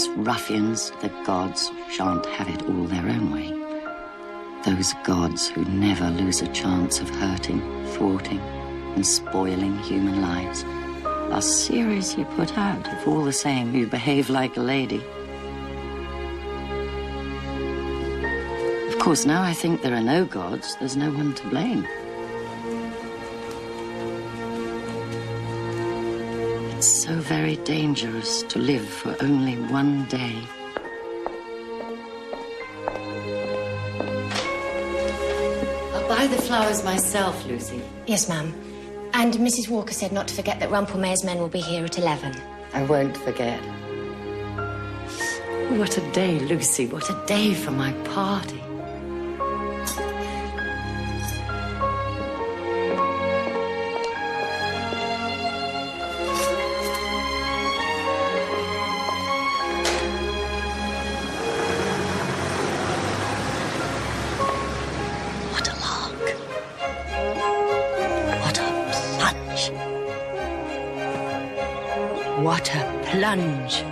Those ruffians, the gods, shan't have it all their own way. Those gods who never lose a chance of hurting, thwarting, and spoiling human lives are seriously put out if all the same you behave like a lady. Of course, now I think there are no gods, there's no one to blame. It's so very dangerous to live for only one day. I'll buy the flowers myself, Lucy. Yes, ma'am. And Mrs. Walker said not to forget that Rumpelmayer's men will be here at 11. I won't forget. What a day, Lucy. What a day for my party. What a lark. What a plunge. What a plunge.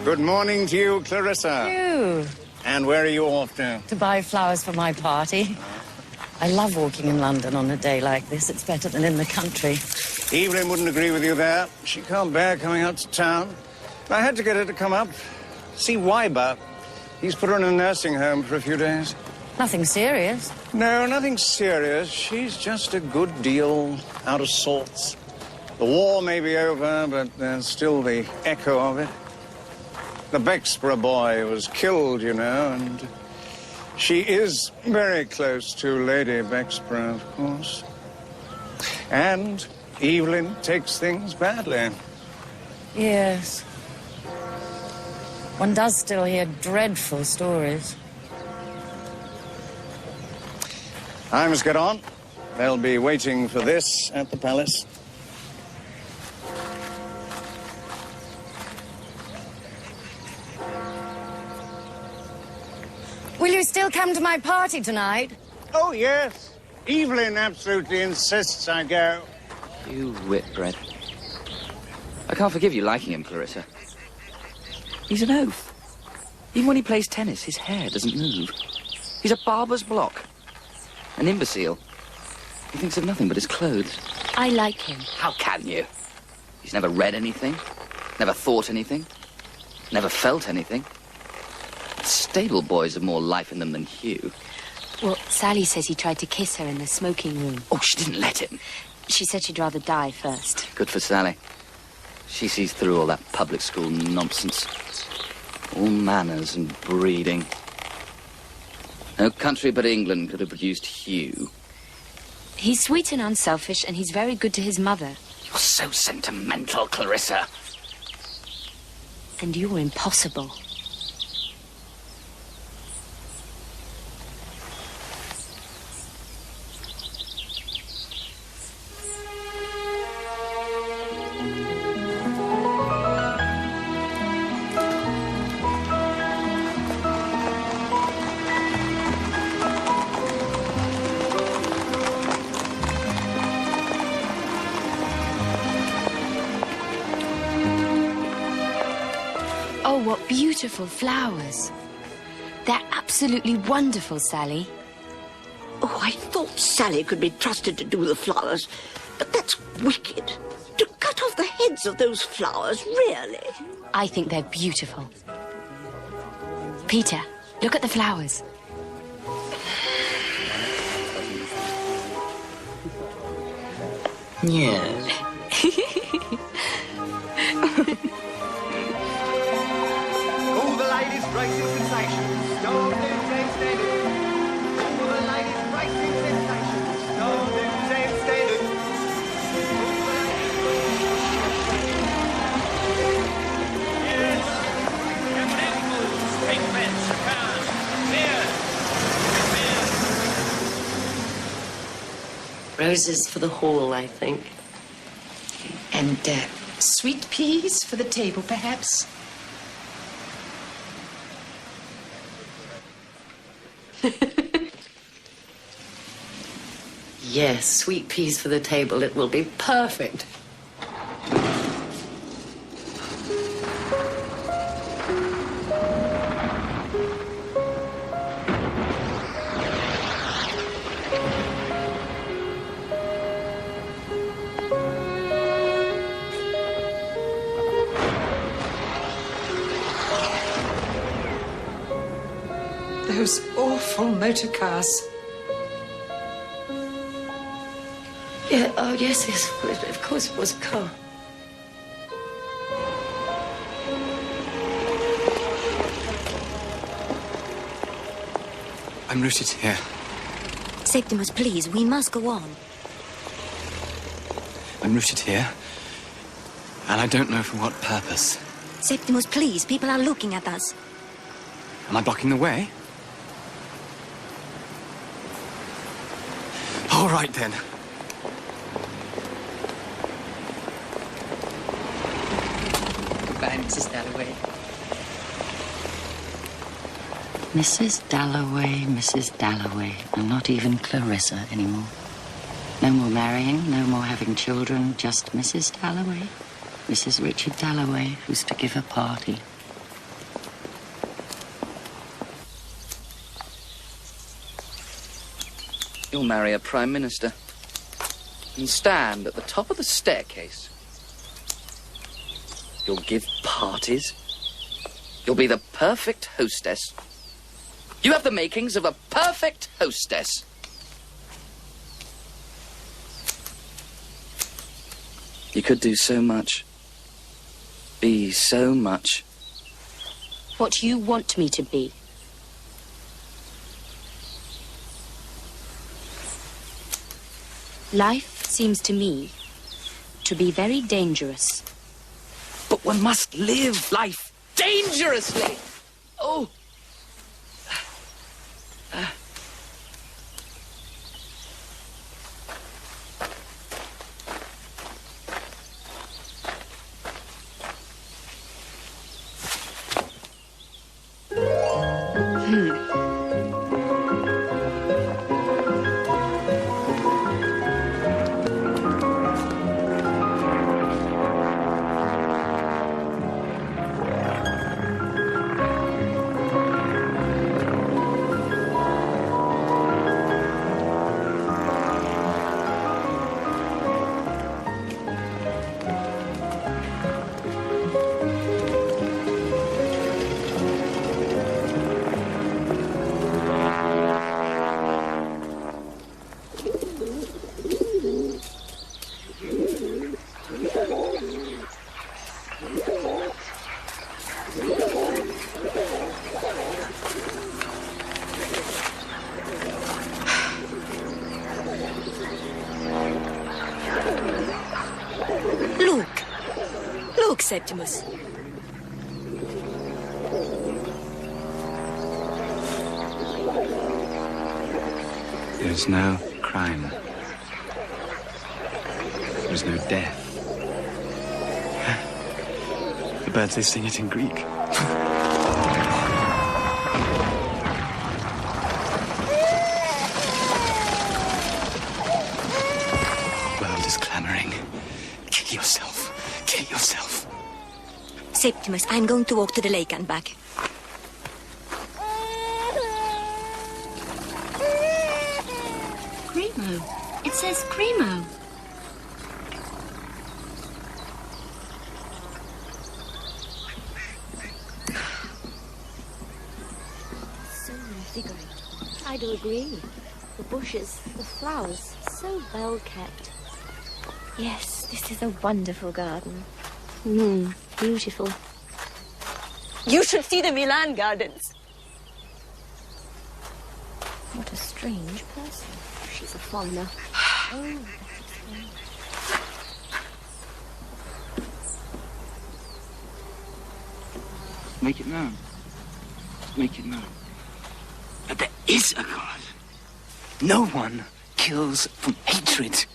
Good morning to you, Clarissa. You. And where are you off to? To buy flowers for my party. I love walking in London on a day like this. It's better than in the country. Evelyn wouldn't agree with you there. She can't bear coming out to town. I had to get her to come up. See Wyber. He's put her in a nursing home for a few days. Nothing serious. No, nothing serious. She's just a good deal out of sorts. The war may be over, but there's still the echo of it. The Bexborough boy was killed, you know, and she is very close to Lady Bexborough, of course. And Evelyn takes things badly. Yes. One does still hear dreadful stories. I must get on. They'll be waiting for this at the palace. Will you still come to my party tonight? Oh, yes. Evelyn absolutely insists I go. You whitbread. I can't forgive you liking him, Clarissa. He's an oaf. Even when he plays tennis, his hair doesn't move. He's a barber's block. An imbecile. He thinks of nothing but his clothes. I like him. How can you? He's never read anything, never thought anything, never felt anything. Stable boys have more life in them than Hugh. Well, Sally says he tried to kiss her in the smoking room. Oh, she didn't let him. She said she'd rather die first. Good for Sally. She sees through all that public school nonsense. All manners and breeding. No country but England could have produced Hugh. He's sweet and unselfish, and he's very good to his mother. You're so sentimental, Clarissa. And you're impossible. Oh, what beautiful flowers. They're absolutely wonderful, Sally. Oh, Oh, I thought Sally could be trusted to do the flowers, but that's wicked. To cut off the heads of those flowers, really? I think they're beautiful. Peter, look at the flowers. Yes. All the ladies racing sensations, Stone News and Standard. All the ladies racing sensations, Stone News and Standard. Yes. Captain Animals, take bets, cars, beer. Roses for the hall, I think. And sweet peas for the table, perhaps? Yes, sweet peas for the table. It will be perfect. Those awful motor cars. Yeah, oh, yes, of course it was a car. I'm rooted here. Septimus, please, we must go on. I'm rooted here. And I don't know for what purpose. Septimus, please, people are looking at us. Am I blocking the way? All right, then. Goodbye, Mrs. Dalloway. Mrs. Dalloway, Mrs. Dalloway, and not even Clarissa anymore. No more marrying, no more having children, just Mrs. Dalloway, Mrs. Richard Dalloway, who's to give a party. You'll marry a prime minister and stand at the top of the staircase. You'll give parties. You'll be the perfect hostess. You have the makings of a perfect hostess. You could do so much. Be so much. What you want me to be. Life seems to me to be very dangerous. But one must live life dangerously. Oh. Look, Septimus. There's no crime. There's no death. The birds, they sing it in Greek. World is clamoring. Kill yourself. Kill yourself. Septimus, I'm going to walk to the lake and back. No, it says Cremo. So invigorating. I do agree. The bushes, the flowers, so well kept. Yes, this is a wonderful garden. Beautiful. You should see the Milan gardens. What a strange person. She's a foreigner. Oh, that's strange. Make it known. Make it known. That there is a God. No one kills from hatred.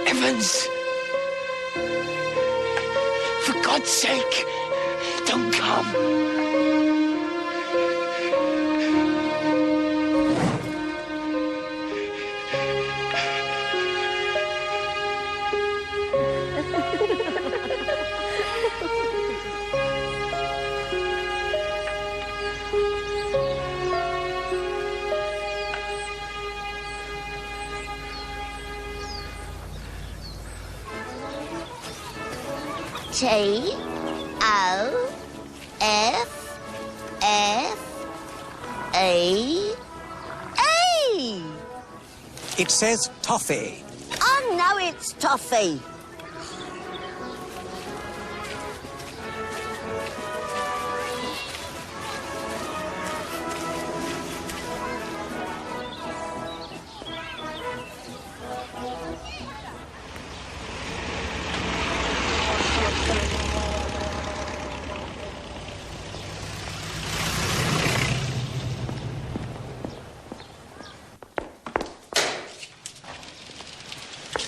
Evans! For God's sake, don't come. T-O-F-F-A-A. It says toffee. Oh, no, it's toffee.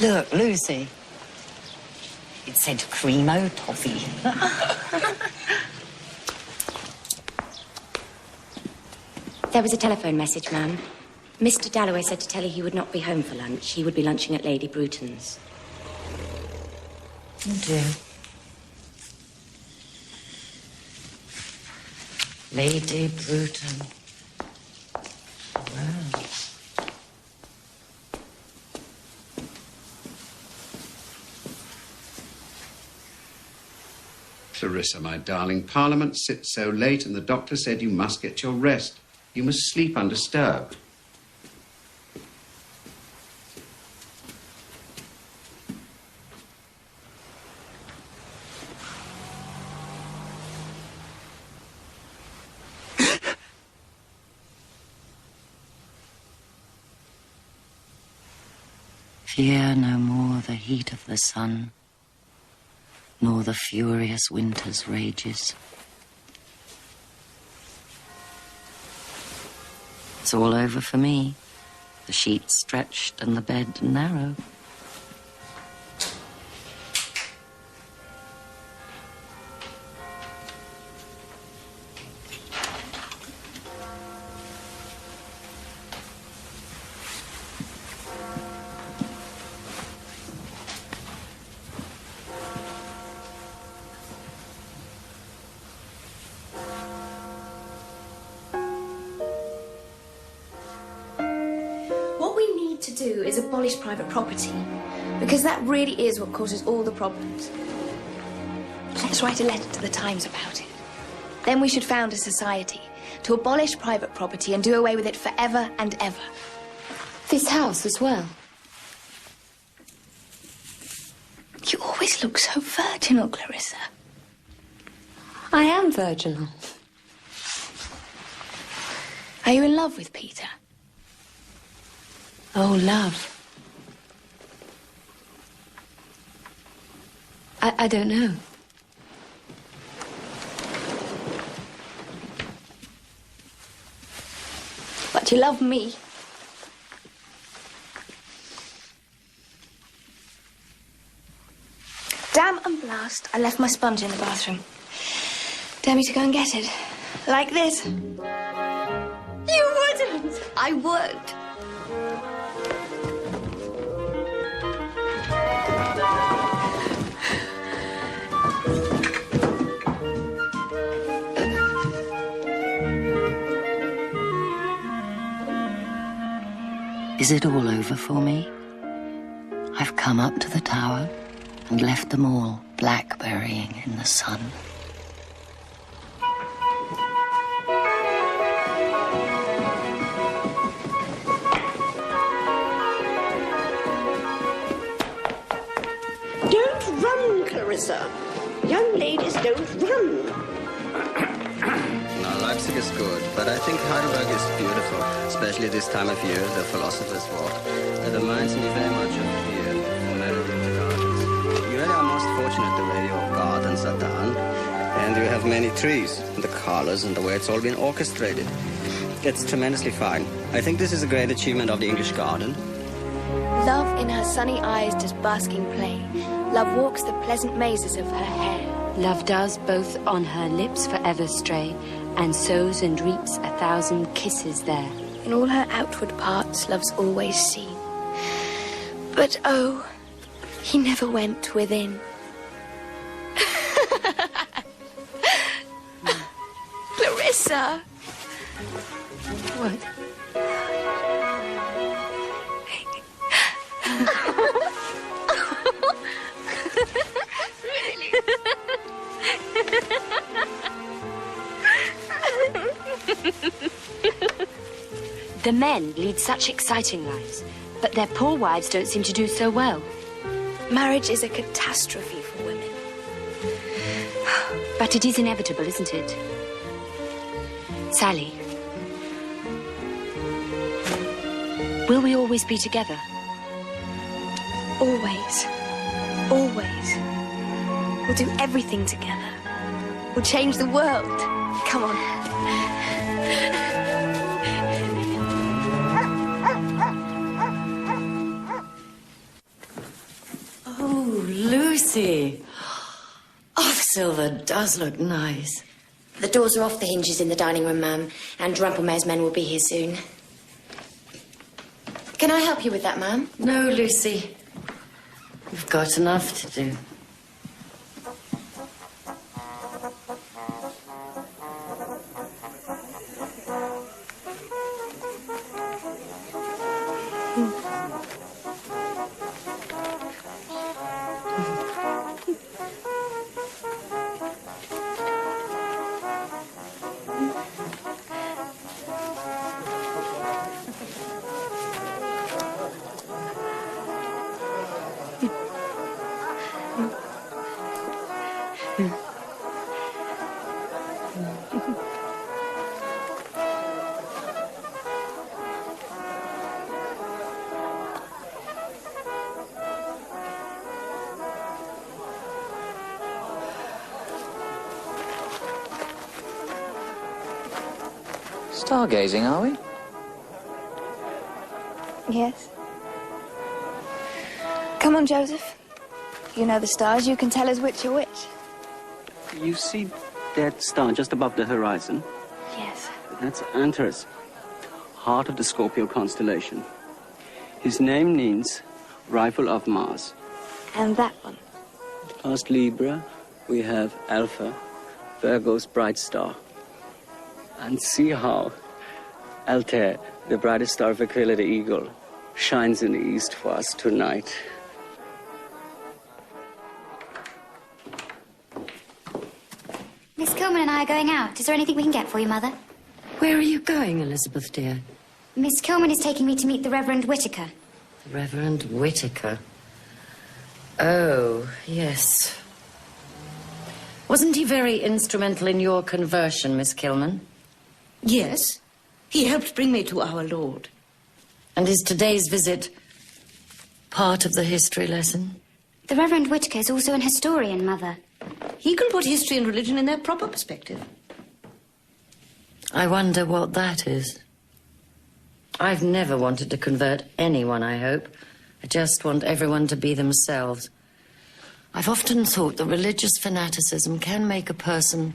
Look, Lucy. It said Cremo toffee. There was a telephone message, ma'am. Mr. Dalloway said to tell you he would not be home for lunch. He would be lunching at Lady Bruton's. Oh, dear. Lady Bruton. Well. Clarissa, my darling, Parliament sits so late and the doctor said you must get your rest. You must sleep undisturbed. Fear no more the heat of the sun, nor the furious winter's rages. It's all over for me. The sheets stretched and the bed narrow. To do is abolish private property, because that really is what causes all the problems. Let's write a letter to the Times about it. Then we should found a society to abolish private property and do away with it forever and ever. This house as well. You always look so virginal, Clarissa. I am virginal. Are you in love with Peter? Oh, love. I don't know. But you love me. Damn last. I left my sponge in the bathroom. Dare me to go and get it? Like this? You wouldn't! I would. Is it all over for me? I've come up to the tower and left them all blackberrying in the sun. Don't run, Clarissa. Young ladies don't run. No, Leipzig is good, but I think Heidelberg is beautiful, especially this time of year, the Philosopher's Walk. It reminds me very much of here, the melody of the gardens. You really are most fortunate the way your gardens are done, and you have many trees, the colors and the way it's all been orchestrated. It's tremendously fine. I think this is a great achievement of the English garden. Love in her sunny eyes does basking play. Love walks the pleasant mazes of her hair. Love does both on her lips forever stray, and sows and reaps 1,000 kisses there. In all her outward parts, love's always seen. But oh, he never went within. Clarissa! What? The men lead such exciting lives, but their poor wives don't seem to do so well. Marriage is a catastrophe for women. But it is inevitable, isn't it? Sally, will we always be together? Always. Always. We'll do everything together. We'll change the world. Come on. Oh, Lucy. Oh, the silver does look nice. The doors are off the hinges in the dining room, ma'am, and Rumpelmayer's men will be here soon. Can I help you with that, ma'am? No, Lucy. We've got enough to do. Stargazing, are we? Yes. Come on, Joseph. You know the stars. You can tell us which are which. You see that star just above the horizon? Yes. That's Antares, heart of the Scorpio constellation. His name means rifle of Mars. And that one? Past Libra, we have Alpha, Virgo's bright star. And see how Altair, the brightest star of Aquila the Eagle, shines in the east for us tonight. Miss Kilman and I are going out. Is there anything we can get for you, Mother? Where are you going, Elizabeth, dear? Miss Kilman is taking me to meet the Reverend Whittaker. The Reverend Whittaker. Oh, yes. Wasn't he very instrumental in your conversion, Miss Kilman? Yes. He helped bring me to our Lord. And is today's visit part of the history lesson? The Reverend Whittaker is also an historian, Mother. He can put history and religion in their proper perspective. I wonder what that is. I've never wanted to convert anyone, I hope. I just want everyone to be themselves. I've often thought that religious fanaticism can make a person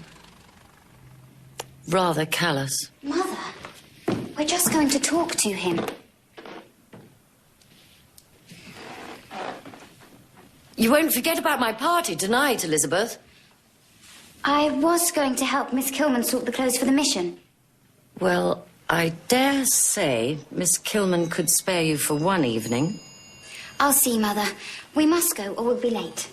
rather callous. Mother, we're just going to talk to him. You won't forget about my party tonight, Elizabeth. I was going to help Miss Kilman sort the clothes for the mission. Well, I dare say Miss Kilman could spare you for one evening. I'll see, Mother. We must go or we'll be late.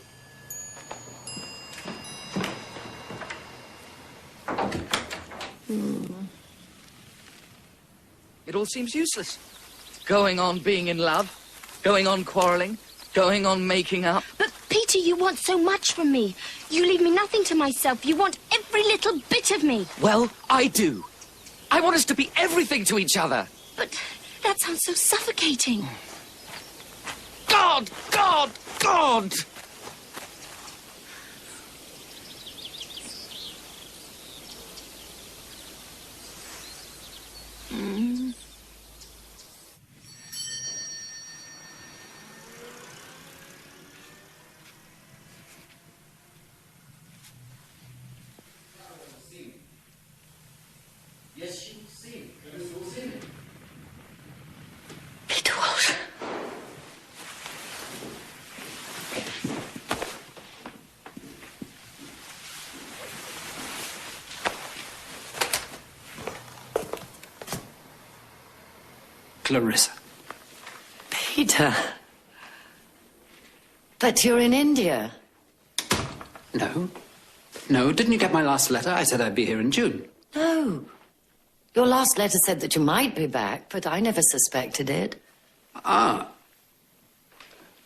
It all seems useless. Going on being in love, going on quarrelling, going on making up. But, Peter, you want so much from me. You leave me nothing to myself. You want every little bit of me. Well, I do. I want us to be everything to each other. But that sounds so suffocating. God! God! God! Peter Walsh. Clarissa. Peter. But you're in India. No. No, didn't you get my last letter? I said I'd be here in June. No. Your last letter said that you might be back, but I never suspected it. Ah.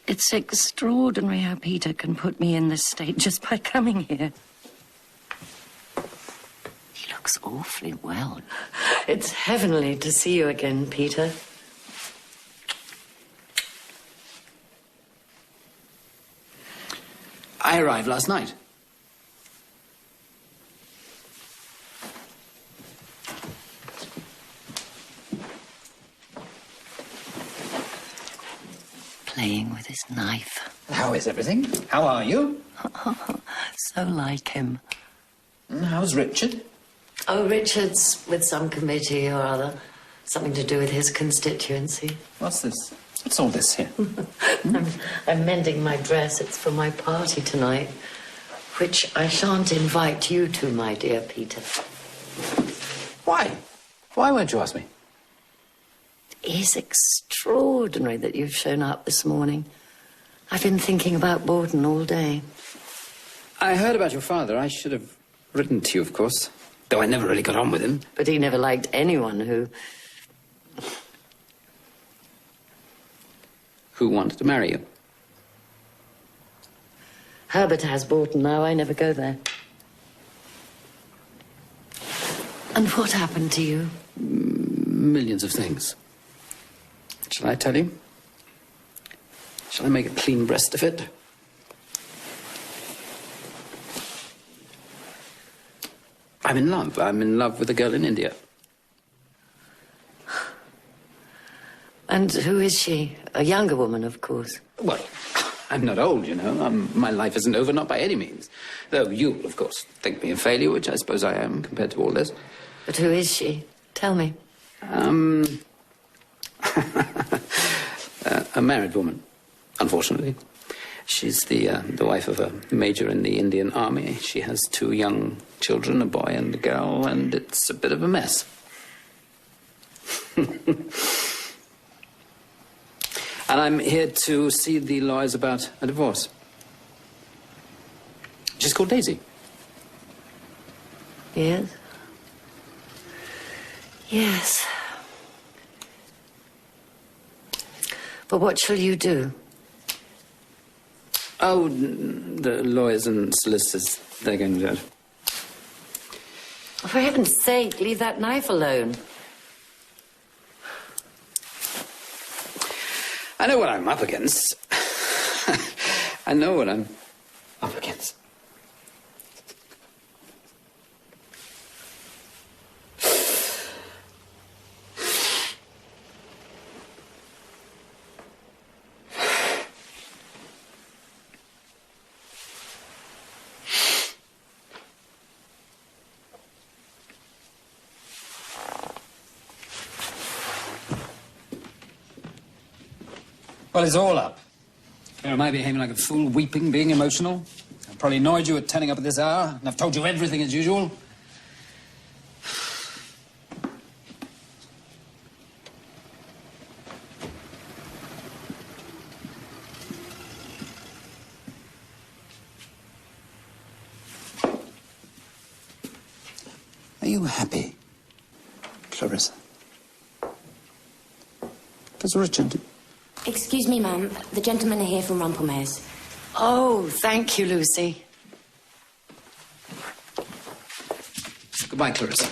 It's extraordinary how Peter can put me in this state just by coming here. He looks awfully well. It's heavenly to see you again, Peter. I arrived last night. Playing with his knife. How is everything? How are you? So like him. How's Richard? Oh, Richard's with some committee or other. Something to do with his constituency. What's this? What's all this here? I'm mending my dress. It's for my party tonight, which I shan't invite you to, my dear Peter. Why? Why won't you ask me? It is extraordinary that you've shown up this morning. I've been thinking about Borden all day. I heard about your father. I should have written to you, of course, though I never really got on with him. But he never liked anyone who wanted to marry you. Herbert has Borden now. I never go there. And what happened to you? Millions of things. Shall I tell you? Shall I make a clean breast of it? I'm in love. I'm in love with a girl in India. And who is she? A younger woman, of course. Well, I'm not old, you know. My life isn't over, not by any means. Though you'll, of course, think me a failure, which I suppose I am compared to all this. But who is she? Tell me. A married woman, unfortunately. She's the wife of a major in the Indian Army. She has 2 young children, a boy and a girl, and it's a bit of a mess. And I'm here to see the lawyers about a divorce. She's called Daisy. Yes? Yes. But what shall you do? Oh, the lawyers and solicitors, they're going to do it. For heaven's sake, leave that knife alone. I know what I'm up against. I know what I'm up against. Well, it's all up. Here am I behaving like a fool, weeping, being emotional. I've probably annoyed you at turning up at this hour, and I've told you everything as usual. Are you happy, Clarissa? Does Richard... Excuse me, ma'am. The gentlemen are here from Rumpelmayer's. Oh, thank you, Lucy. Goodbye, Clarissa.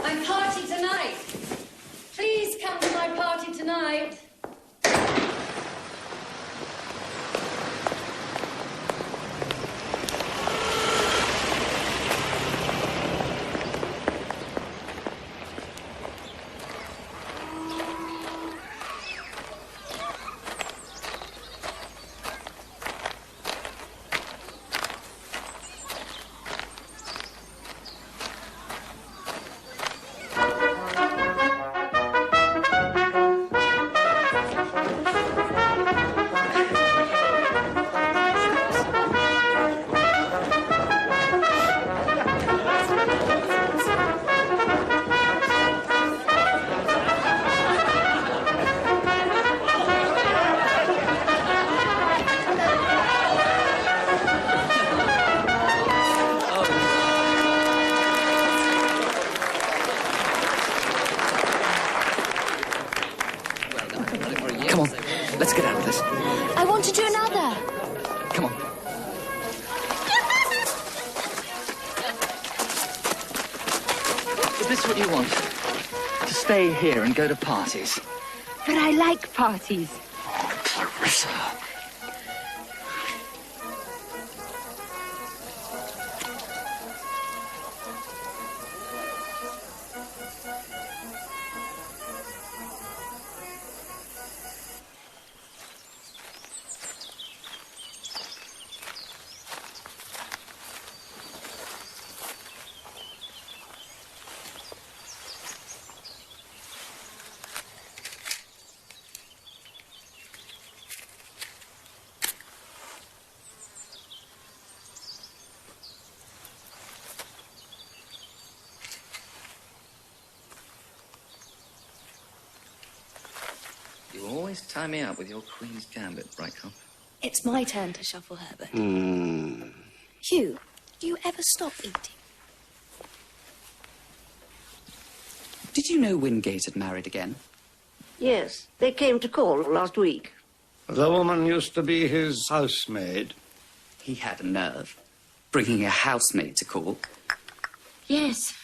My party tonight. Please come to my party tonight. Come on, let's get out of this. I want to do another. Come on. Is this what you want? To stay here and go to parties? But I like parties. Oh, Clarissa. You always tie me up with your Queen's Gambit, Brightcop. It's my turn to shuffle, Herbert. Hmm. Hugh, do you ever stop eating? Did you know Wingate had married again? Yes, they came to call last week. The woman used to be his housemaid. He had a nerve. Bringing a housemaid to call. Yes.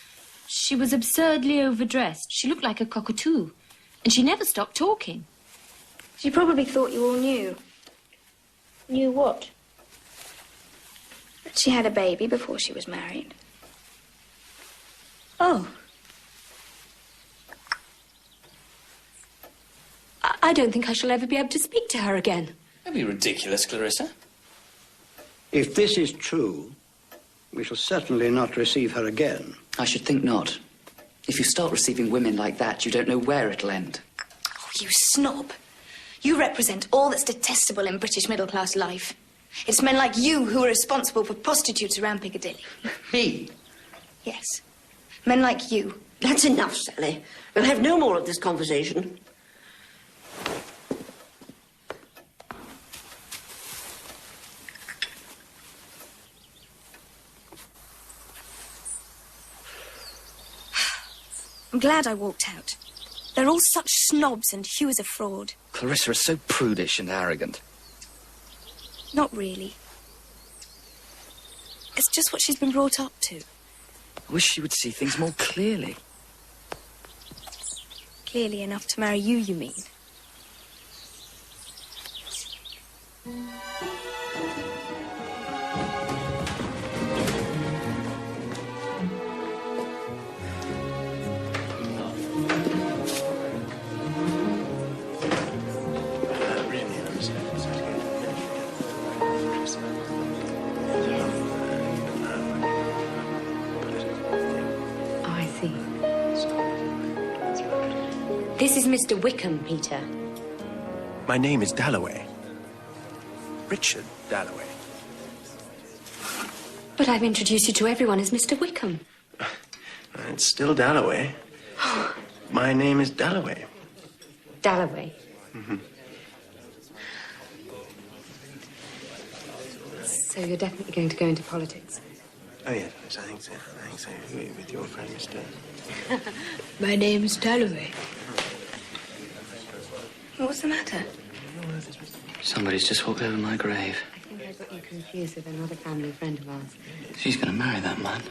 She was absurdly overdressed. She looked like a cockatoo. And she never stopped talking. She probably thought you all knew. Knew what? That she had a baby before she was married. Oh. I don't think I shall ever be able to speak to her again. That'd be ridiculous, Clarissa. If this is true, we shall certainly not receive her again. I should think not. If you start receiving women like that, you don't know where it'll end. Oh, you snob. You represent all that's detestable in British middle-class life. It's men like you who are responsible for prostitutes around Piccadilly. Me? Yes. Men like you. That's enough, Sally. We'll have no more of this conversation. I'm glad I walked out. They're all such snobs and Hugh is a fraud. Clarissa is so prudish and arrogant. Not really. It's just what she's been brought up to. I wish she would see things more clearly. Clearly enough to marry you mean? This is Mr. Wickham, Peter. My name is Dalloway. Richard Dalloway. But I've introduced you to everyone as Mr. Wickham. It's still Dalloway. My name is Dalloway. Dalloway. So you're definitely going to go into politics? Oh, yes, I think so. I think so. With your friend, Mr. My name's Dalloway. What's the matter? Somebody's just walked over my grave. I think I got you confused with another family friend of ours. She's going to marry that man.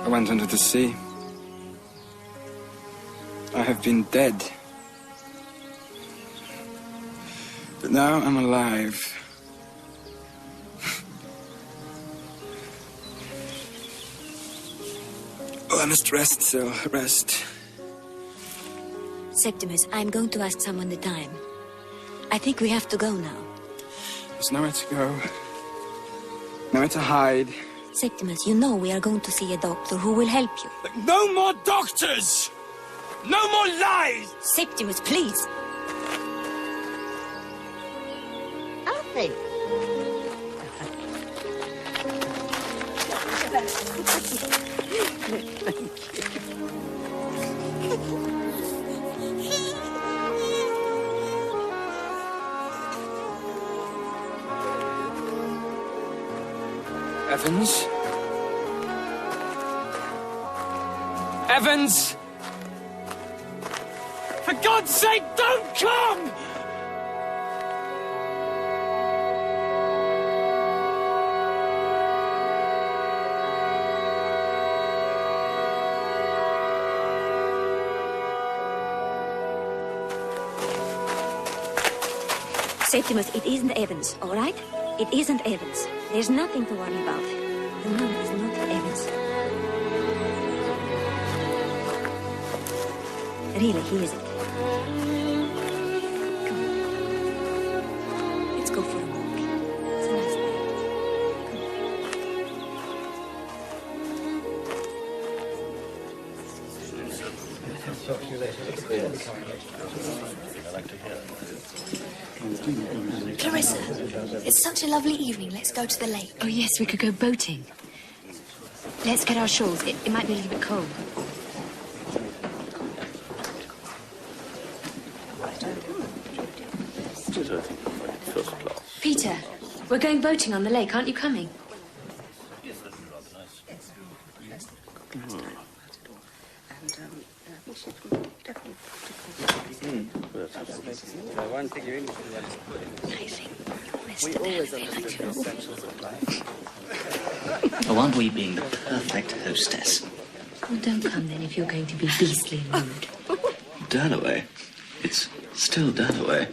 I went under the sea. I have been dead. But now I'm alive. Oh, I must rest, Sil. Rest. Septimus, I'm going to ask someone the time. I think we have to go now. There's nowhere to go. Nowhere to hide. Septimus, you know we are going to see a doctor who will help you. No more doctors! No more lies! Septimus, please. Alfie. Evans? Evans! For God's sake, don't come! Septimus, it isn't Evans, all right? It isn't Evans. There's nothing to worry about. The man is not Evans. Really, he isn't. Come on. Let's go for a walk. It's a nice day. Clarissa, it's such a lovely evening. Let's go to the lake. Oh, yes, we could go boating. Let's get our shawls. It might be a little bit cold. Peter, we're going boating on the lake. Aren't you coming? I won't take you in. Oh, aren't we being the perfect hostess? Well, don't come then if you're going to be beastly rude. Dalloway. It's still Dalloway.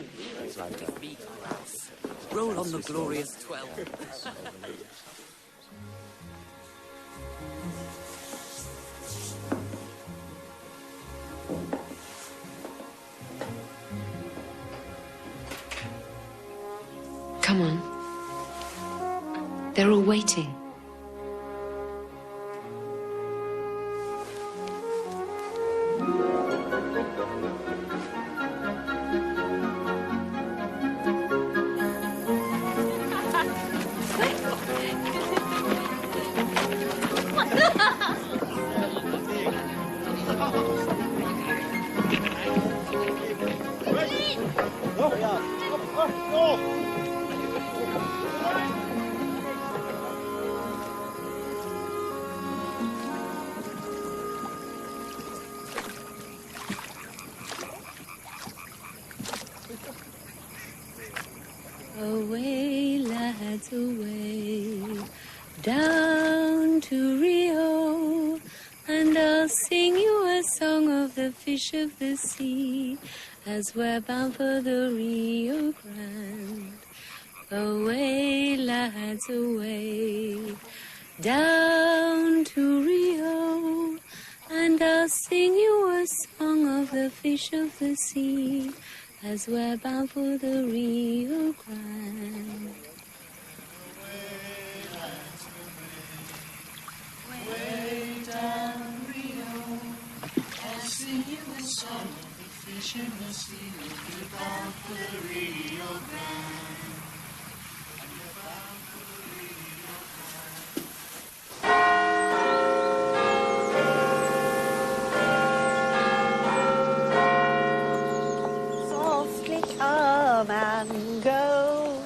Roll on the glorious 12. Come on. They're all waiting. Away, lads, away, down to Rio, and I'll sing you a song of the fish of the sea, as we're bound for the Rio Grande. Away, lads, away, down to Rio, and I'll sing you a song of the fish of the sea, as we're bound for the Rio Grande. Way down Rio, I'll sing you a song of the fish in the sea, you're bound for the Rio Grande. Softly come and go,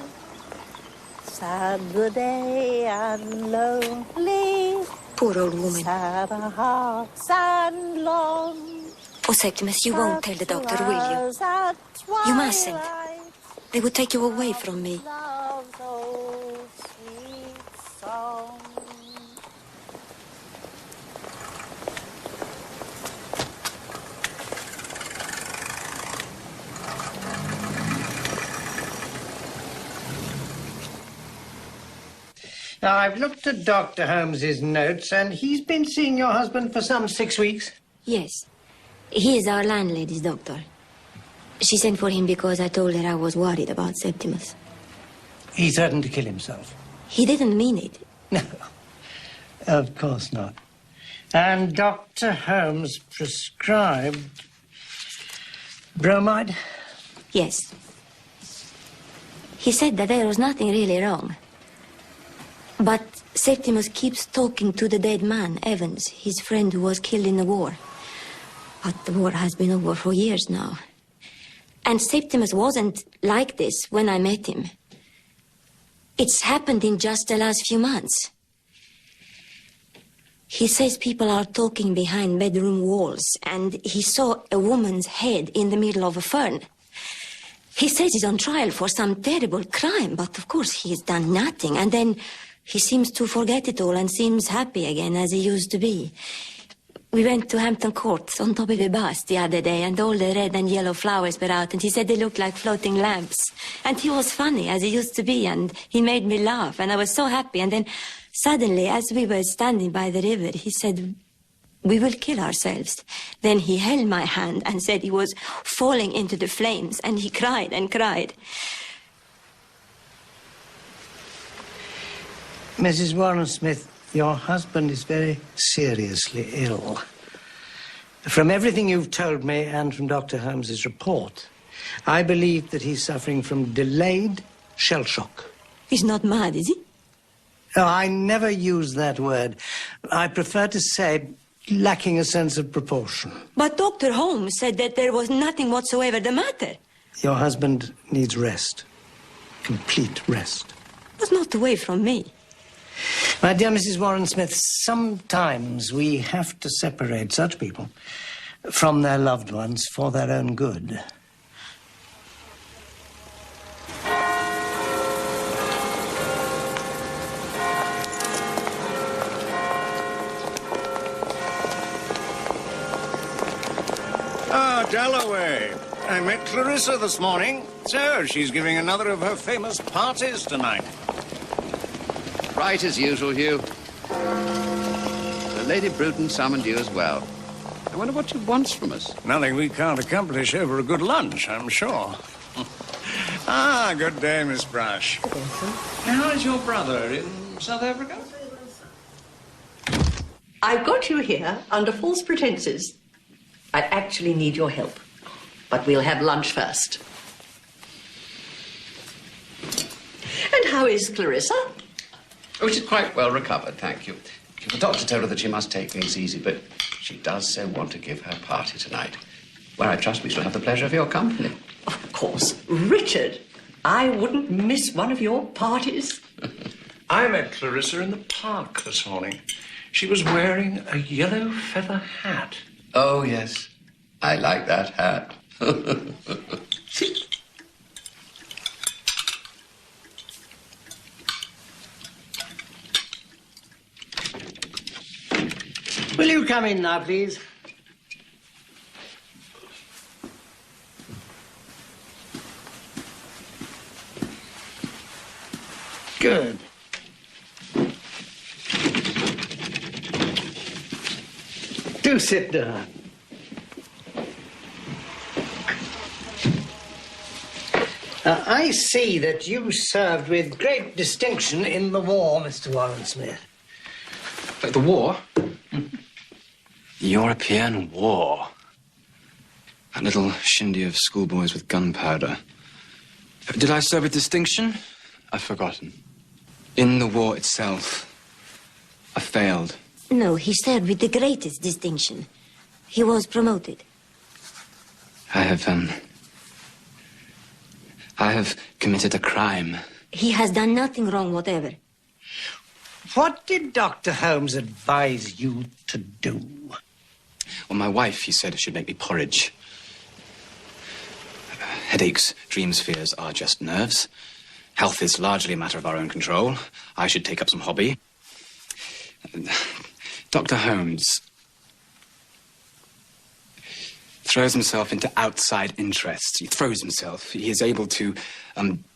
sad the day and lonely. Poor old woman. Sad our hearts and long. Oh, Septimus, you won't tell the doctor, will you? You mustn't. They would take you away from me. Love's old sweet song. Now, I've looked at Dr. Holmes's notes, and he's been seeing your husband for some 6 weeks. Yes. He is our landlady's doctor. She sent for him because I told her I was worried about Septimus. He threatened to kill himself. He didn't mean it. No, of course not. And Dr. Holmes prescribed bromide? Yes. He said that there was nothing really wrong. But Septimus keeps talking to the dead man, Evans, his friend who was killed in the war. But the war has been over for years now. And Septimus wasn't like this when I met him. It's happened in just the last few months. He says people are talking behind bedroom walls, and he saw a woman's head in the middle of a fern. He says he's on trial for some terrible crime, but of course he's done nothing. And then he seems to forget it all and seems happy again as he used to be. We went to Hampton Court on top of a bus the other day, and all the red and yellow flowers were out, and he said they looked like floating lamps. And he was funny as he used to be, and he made me laugh, and I was so happy. And then suddenly, as we were standing by the river, he said, "We will kill ourselves." Then he held my hand and said he was falling into the flames, and he cried and cried. Mrs. Warren-Smith, your husband is very seriously ill. From everything you've told me and from Dr. Holmes's report, I believe that he's suffering from delayed shell shock. He's not mad, is he? Oh, I never use that word. I prefer to say lacking a sense of proportion. But Dr. Holmes said that there was nothing whatsoever the matter. Your husband needs rest. Complete rest. But not away from me. My dear Mrs. Warren-Smith, sometimes we have to separate such people from their loved ones for their own good. Ah, Dalloway. I met Clarissa this morning. So, she's giving another of her famous parties tonight. Right as usual, Hugh. So Lady Bruton summoned you as well. I wonder what she wants from us. Nothing we can't accomplish over a good lunch, I'm sure. Ah, good day, Miss Brush. How is your brother in South Africa? I've got you here under false pretenses. I actually need your help. But we'll have lunch first. And how is Clarissa? Oh, she's quite well recovered, thank you. The doctor told her that she must take things easy, but she does so want to give her party tonight, where I trust we shall have the pleasure of your company. Of course. Richard, I wouldn't miss one of your parties. I met Clarissa in the park this morning. She was wearing a yellow feather hat. Oh, yes. I like that hat. Will you come in now, please? Good. Do sit down. I see that you served with great distinction in the war, Mr. Warren Smith. The war? The European War. That little shindy of schoolboys with gunpowder. Did I serve with distinction? I've forgotten. In the war itself, I failed. No, he served with the greatest distinction. He was promoted. I have committed a crime. He has done nothing wrong whatever. What did Dr. Holmes advise you to do? Well, my wife, he said, should make me porridge. Headaches, dreams, fears are just nerves. Health is largely a matter of our own control. I should take up some hobby. Dr. Holmes throws himself into outside interests. He throws himself. He is able to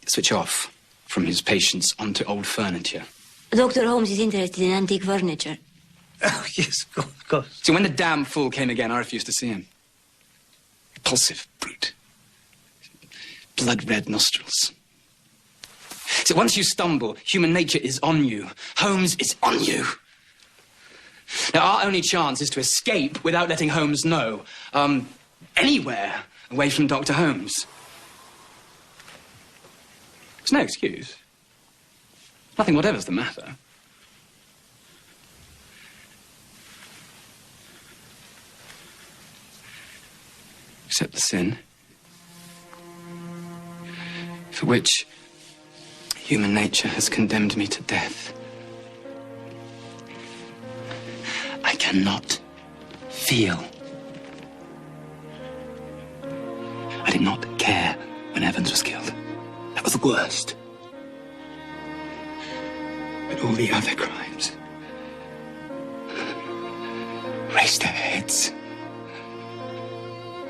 switch off from his patients onto old furniture. Dr. Holmes is interested in antique furniture. Oh, yes, of course. So when the damn fool came again, I refused to see him. Repulsive brute. Blood-red nostrils. So once you stumble, human nature is on you. Holmes is on you. Now, our only chance is to escape without letting Holmes know. Anywhere away from Dr. Holmes. There's no excuse. Nothing whatever's the matter. Except the sin for which human nature has condemned me to death. I cannot feel. I did not care when Evans was killed. That was the worst. But all the other crimes raise their heads,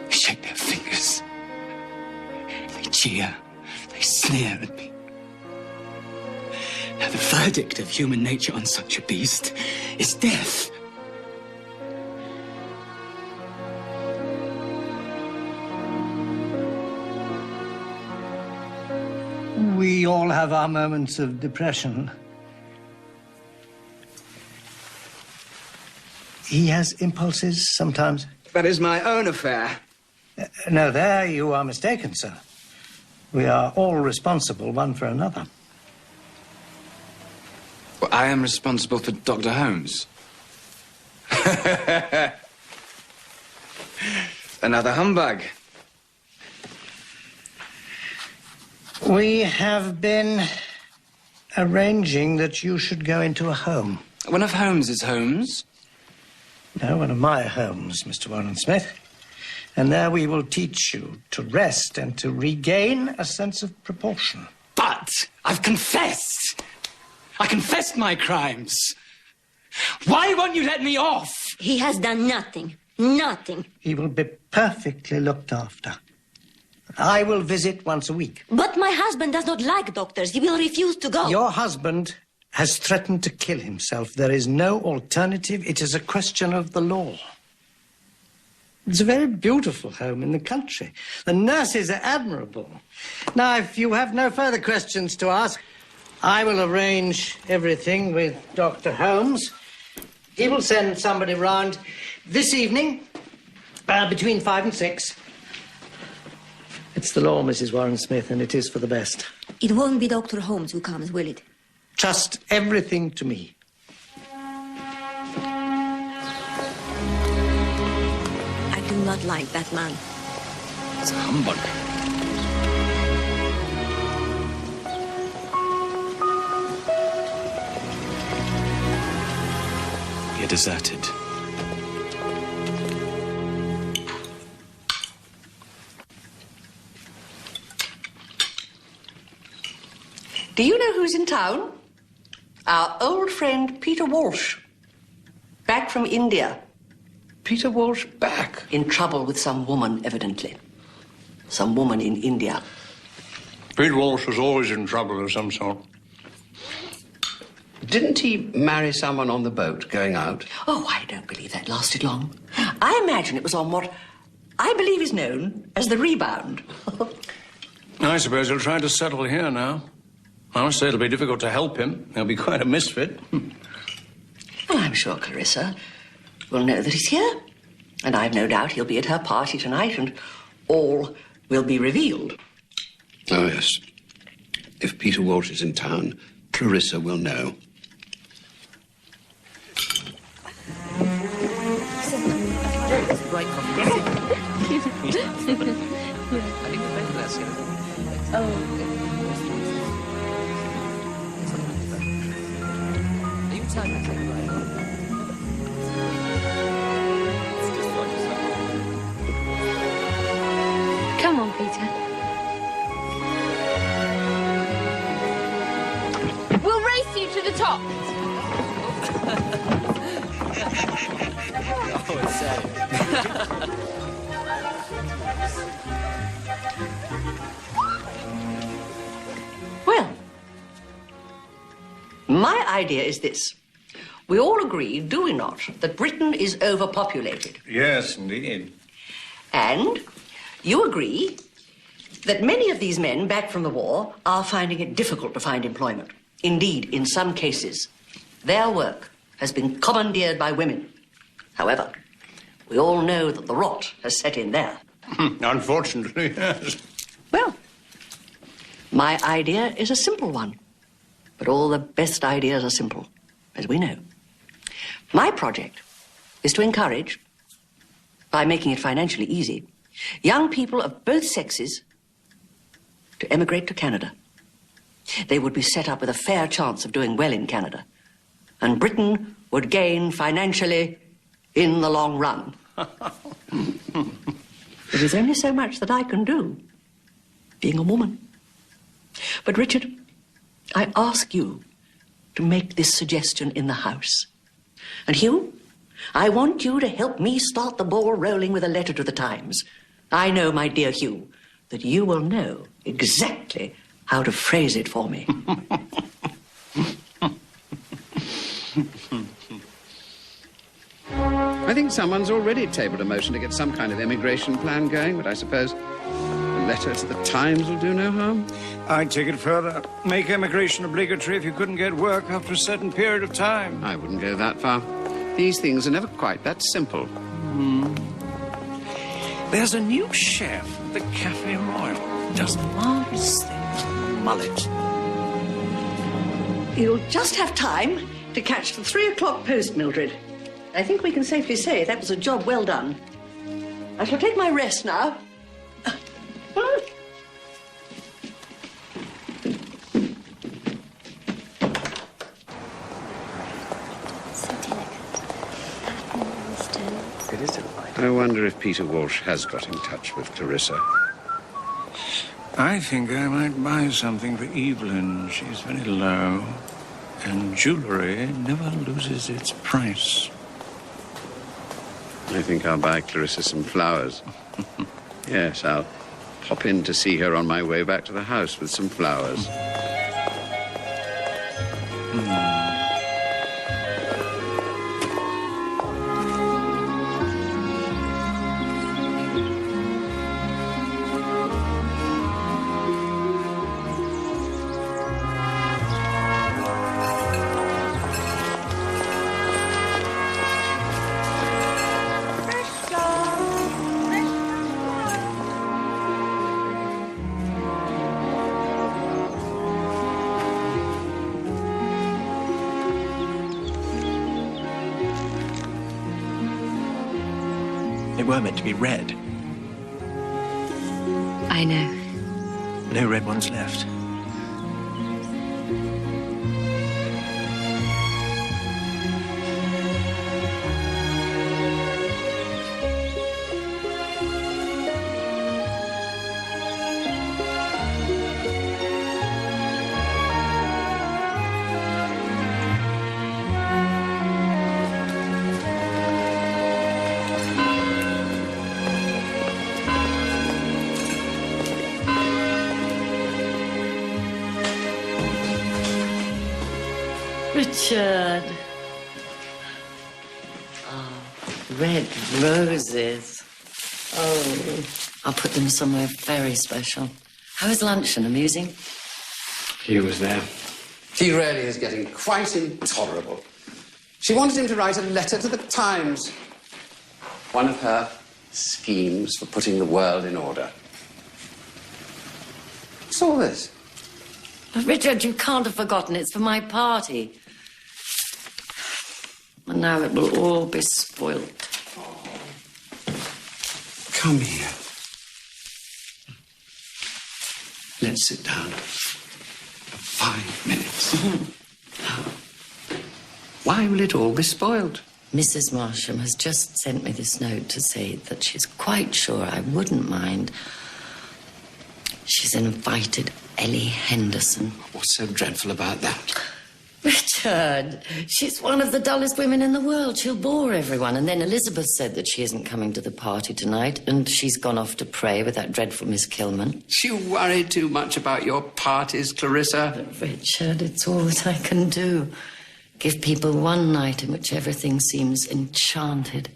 shake their fingers, they cheer, they sneer at me. Now, the verdict of human nature on such a beast is death. We all have our moments of depression. He has impulses sometimes. That is my own affair. No, there you are mistaken, sir. We are all responsible one for another. Well, I am responsible for Dr. Holmes. Another humbug. We have been arranging that you should go into a home. One of Holmes's homes? No, one of my homes, Mr. Warren Smith. And there we will teach you to rest and to regain a sense of proportion. But I've confessed. I confessed my crimes. Why won't you let me off? He has done nothing. Nothing. He will be perfectly looked after. I will visit once a week. But my husband does not like doctors. He will refuse to go. Your husband has threatened to kill himself. There is no alternative. It is a question of the law. It's a very beautiful home in the country. The nurses are admirable. Now, if you have no further questions to ask, I will arrange everything with Dr. Holmes. He will send somebody round this evening, between 5 and 6. It's the law, Mrs. Warren Smith, and it is for the best. It won't be Dr. Holmes who comes, will it? Trust everything to me. I do not like that man. It's a humbug. We are deserted. Do you know who's in town? Our old friend Peter Walsh. Back from India. Peter Walsh back? In trouble with some woman, evidently. Some woman in India. Peter Walsh was always in trouble of some sort. Didn't he marry someone on the boat going out? Oh, I don't believe that lasted long. I imagine it was on what I believe is known as the rebound. I suppose he'll try to settle here now. I must say it'll be difficult to help him. He'll be quite a misfit. Well, I'm sure Clarissa will know that he's here. And I've no doubt he'll be at her party tonight and all will be revealed. Oh, yes. If Peter Walsh is in town, Clarissa will know. Right coffee. I think the bed that's here. Are you tired to take a ride? Come on, Peter. We'll race you to the top. Oh, it's sad. Well, my idea is this. We all agree, do we not, that Britain is overpopulated? Yes, indeed. And you agree that many of these men back from the war are finding it difficult to find employment. Indeed, in some cases, their work has been commandeered by women. However, we all know that the rot has set in there. Unfortunately, yes. Well, my idea is a simple one. But all the best ideas are simple, as we know. My project is to encourage, by making it financially easy, young people of both sexes to emigrate to Canada. They would be set up with a fair chance of doing well in Canada. And Britain would gain financially in the long run. There is only so much that I can do, being a woman. But, Richard, I ask you to make this suggestion in the House. And, Hugh, I want you to help me start the ball rolling with a letter to the Times. I know, my dear Hugh, that you will know exactly how to phrase it for me. I think someone's already tabled a motion to get some kind of immigration plan going, but I suppose a letter to the Times will do no harm. I'd take it further. Make emigration obligatory if you couldn't get work after a certain period of time. I wouldn't go that far. These things are never quite that simple. There's a new chef at the Cafe Royal. Does marvellous things. Mullet. You'll just have time to catch the 3 o'clock post, Mildred. I think we can safely say that was a job well done. I shall take my rest now. It is delightful. I wonder if Peter Walsh has got in touch with Clarissa. I think I might buy something for Evelyn. She's very low. And jewellery never loses its price. I think I'll buy Clarissa some flowers. Yes, I'll pop in to see her on my way back to the house with some flowers. They were meant to be red. I know. No red ones left. Richard. Oh, red roses. Oh, I'll put them somewhere very special. How was luncheon? Amusing? He was there. He really is getting quite intolerable. She wanted him to write a letter to the Times. One of her schemes for putting the world in order. What's all this? But Richard, you can't have forgotten it's for my party. And now it will all be spoilt. Come here. Let's sit down for 5 minutes. Why will it all be spoiled? Mrs. Marsham has just sent me this note to say that she's quite sure I wouldn't mind. She's invited Ellie Henderson. What's so dreadful about that? Richard, she's one of the dullest women in the world. She'll bore everyone. And then Elizabeth said that she isn't coming to the party tonight, and she's gone off to pray with that dreadful Miss Kilman. You worry too much about your parties, Clarissa. But Richard, it's all that I can do. Give people one night in which everything seems enchanted.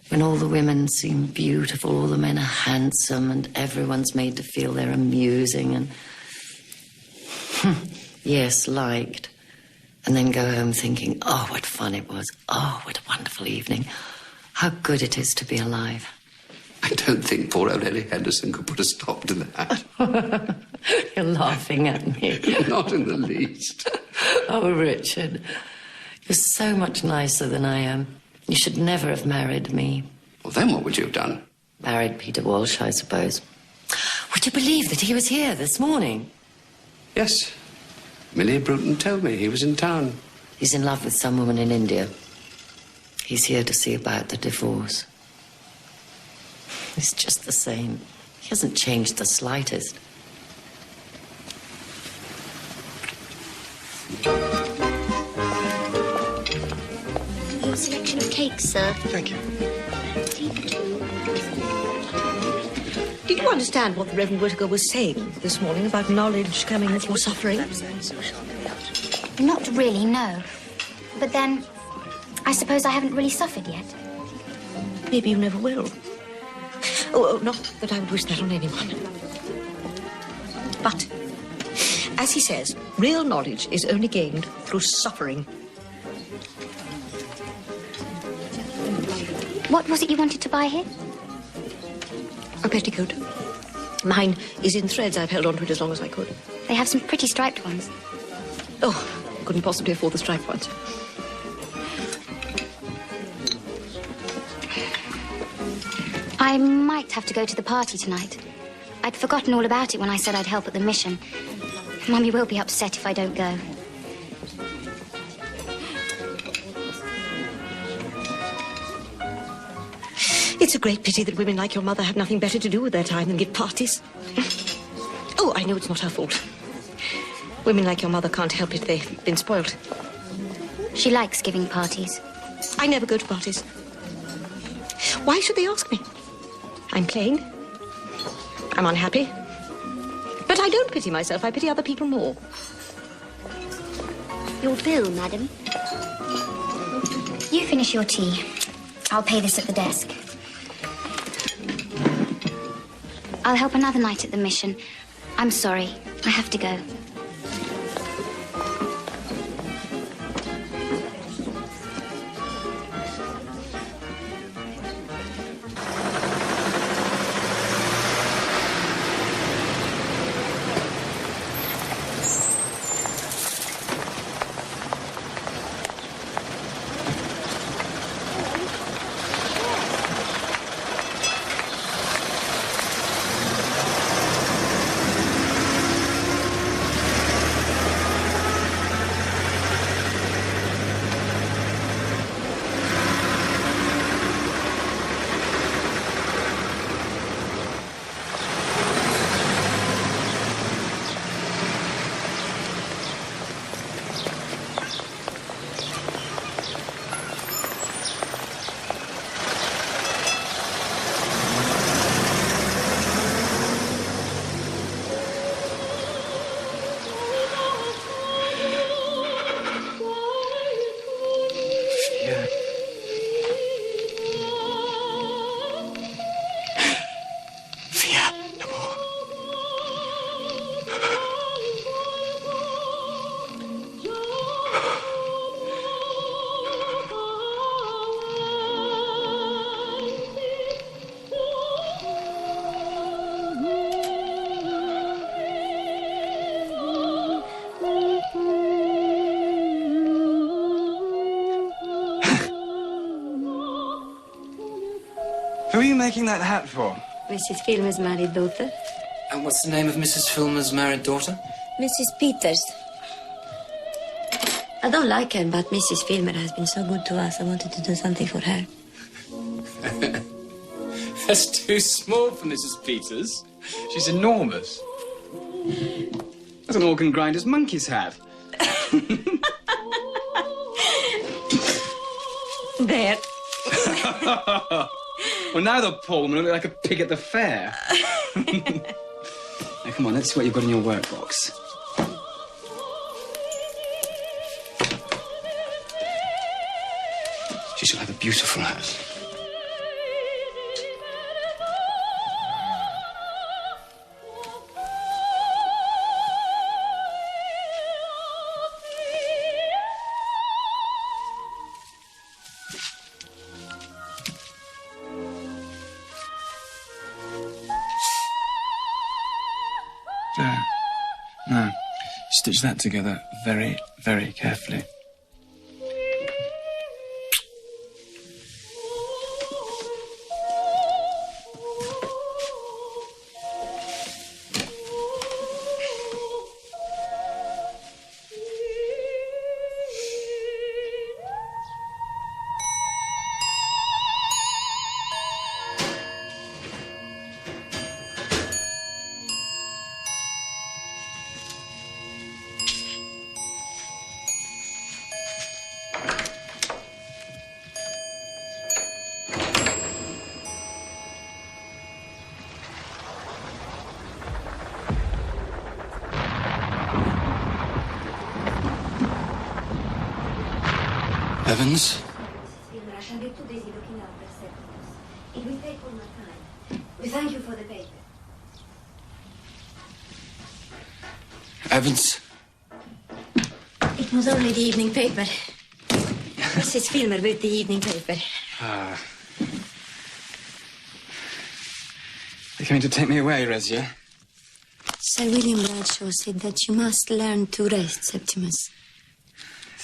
When all the women seem beautiful, all the men are handsome, and everyone's made to feel they're amusing and... yes, liked. And then go home thinking, oh, what fun it was. Oh, what a wonderful evening. How good it is to be alive. I don't think poor old Ellie Henderson could put a stop to that. You're laughing at me. Not in the least. Oh, Richard, you're so much nicer than I am. You should never have married me. Well, then what would you have done? Married Peter Walsh, I suppose. Would you believe that he was here this morning? Yes. Millie Bruton told me he was in town. He's in love with some woman in India. He's here to see about the divorce. It's just the same. He hasn't changed the slightest. Your selection of cakes, sir. Thank you. Did you understand what the Reverend Whittaker was saying this morning about knowledge coming before suffering? Not really, no. But then, I suppose I haven't really suffered yet. Maybe you never will. Oh, not that I would wish that on anyone. But, as he says, real knowledge is only gained through suffering. What was it you wanted to buy here? A petticoat. Mine is in threads. I've held on to it as long as I could. They have some pretty striped ones. Oh, couldn't possibly afford the striped ones. I might have to go to the party tonight. I'd forgotten all about it when I said I'd help at the mission. Mummy will be upset if I don't go. It's a great pity that women like your mother have nothing better to do with their time than give parties. Oh, I know it's not her fault. Women like your mother can't help it. They've been spoiled. She likes giving parties. I never go to parties. Why should they ask me? I'm plain. I'm unhappy. But I don't pity myself. I pity other people more. Your bill, madam. You finish your tea. I'll pay this at the desk. I'll help another night at the mission. I'm sorry. I have to go. Who are you making that hat for? Mrs. Filmer's married daughter. And what's the name of Mrs. Filmer's married daughter? Mrs. Peters. I don't like her, but Mrs. Filmer has been so good to us. I wanted to do something for her. That's too small for Mrs. Peters. She's enormous. That's an organ grinder's monkey's hat. There. Well, now the poor woman look like a pig at the fair. Now, come on, let's see what you've got in your workbox. She shall have a beautiful hat. There. Now, stitch that together very, very carefully. Evans? Filmer, I shall be too busy looking after Septimus. It will take all my time. We thank you for the paper. Evans? It was only the evening paper. Mrs. Filmer wrote the evening paper. Ah. You're coming to take me away, Rezia? Sir William Bradshaw said that you must learn to rest, Septimus.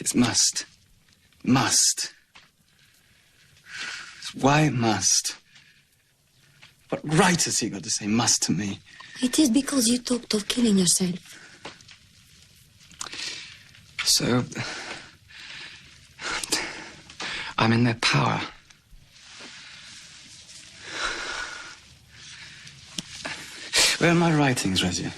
It's must. Must. Why must? What right has he got to say must to me? It is because you talked of killing yourself. So, I'm in their power. Where are my writings, Rezia?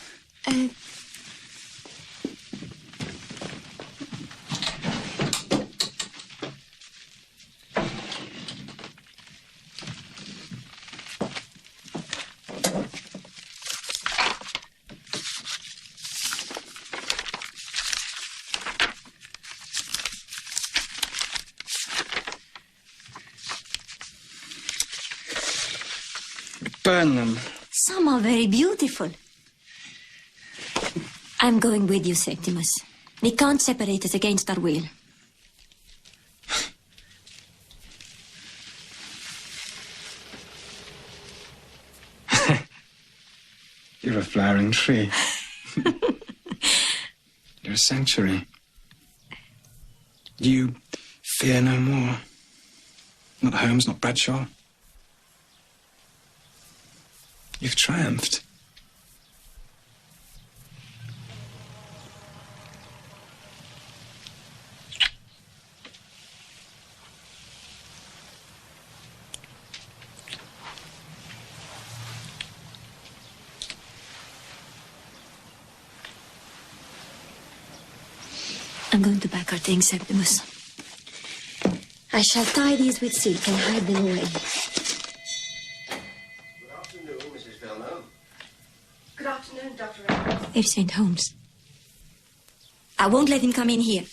Burn them. Some are very beautiful. I'm going with you, Septimus. They can't separate us against our will. You're a flowering tree. You're a sanctuary. You fear no more. Not Holmes, not Bradshaw. You've triumphed. I'm going to pack our things, Septimus. I shall tie these with silk and hide them away. Good afternoon, Mrs. Filmer. Good afternoon, Dr. Evans. There's St. Holmes. I won't let him come in here.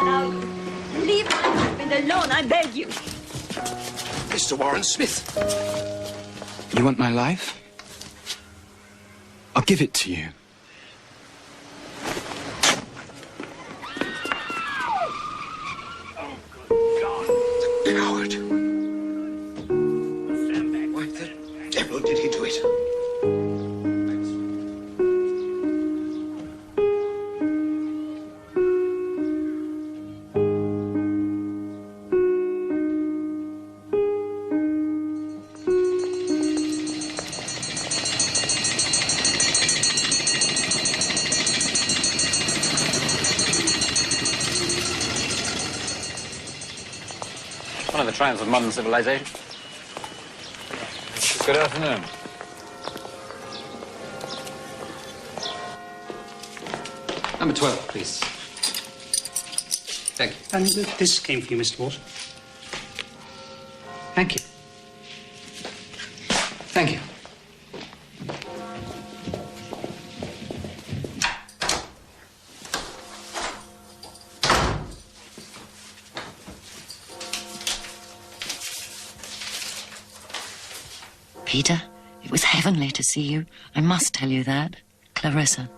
Now, leave my husband alone, I beg you. Mr. Warren Smith. You want my life? I'll give it to you. The coward. Why the devil did he do it? One of the triumphs of modern civilization. Good afternoon. Number 12, please. Thank you. And this came for you, Mr. Walsh. Thank you. Thank you. Peter, it was heavenly to see you. I must tell you that. Clarissa.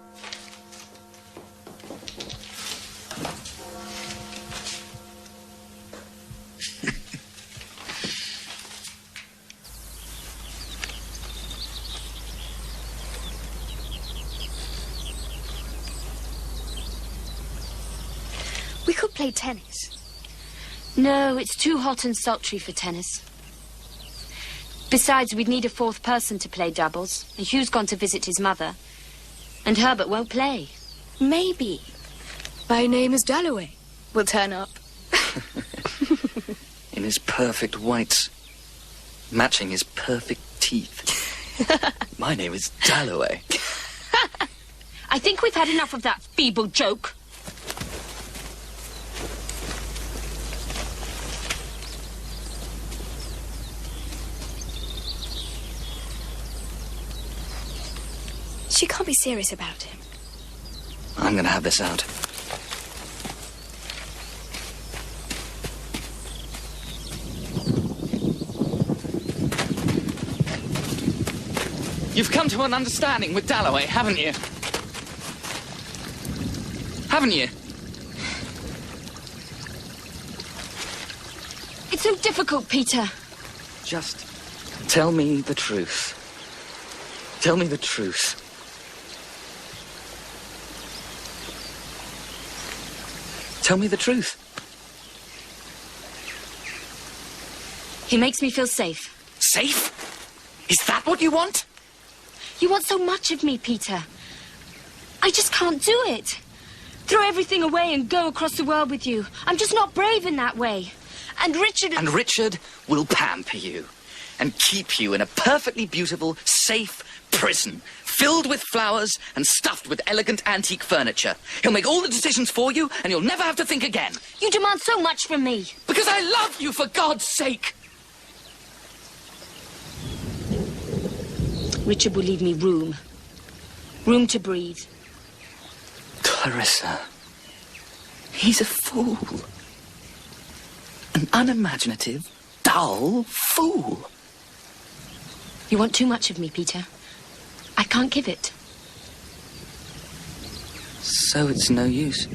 We could play tennis. No, it's too hot and sultry for tennis. Besides, we'd need a fourth person to play doubles, and Hugh's gone to visit his mother. And Herbert won't play. Maybe my name is Dalloway will turn up. In his perfect whites, matching his perfect teeth. My name is Dalloway. I think we've had enough of that feeble joke. She can't be serious about him. I'm gonna have this out. You've come to an understanding with Dalloway, haven't you? Haven't you? It's so difficult, Peter. Just tell me the truth. Tell me the truth. Tell me the truth. He makes me feel safe. Safe? Is that what you want? You want so much of me, Peter. I just can't do it. Throw everything away and go across the world with you. I'm just not brave in that way. And Richard... And Richard will pamper you and keep you in a perfectly beautiful, safe prison, filled with flowers and stuffed with elegant antique furniture. He'll make all the decisions for you, and you'll never have to think again. You demand so much from me. Because I love you, for God's sake. Richard will leave me room. Room to breathe. Clarissa, he's a fool. An unimaginative, dull fool. You want too much of me, Peter. I can't give it. So it's no use.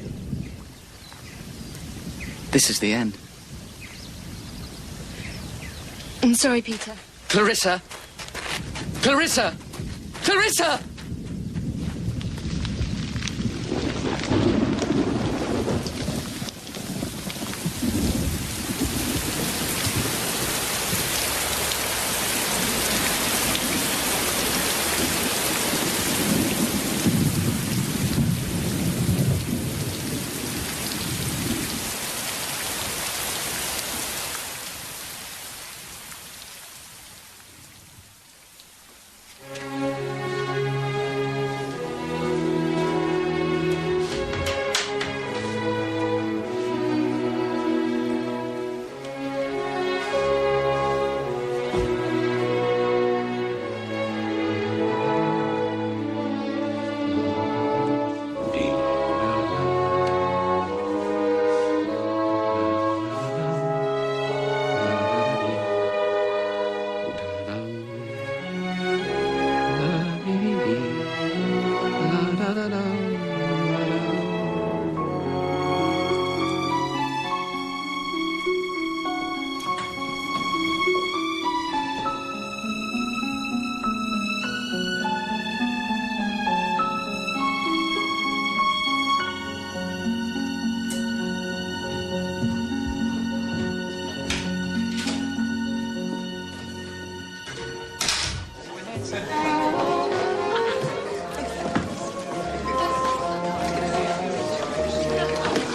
This is the end. I'm sorry, Peter. Clarissa! Clarissa! Clarissa!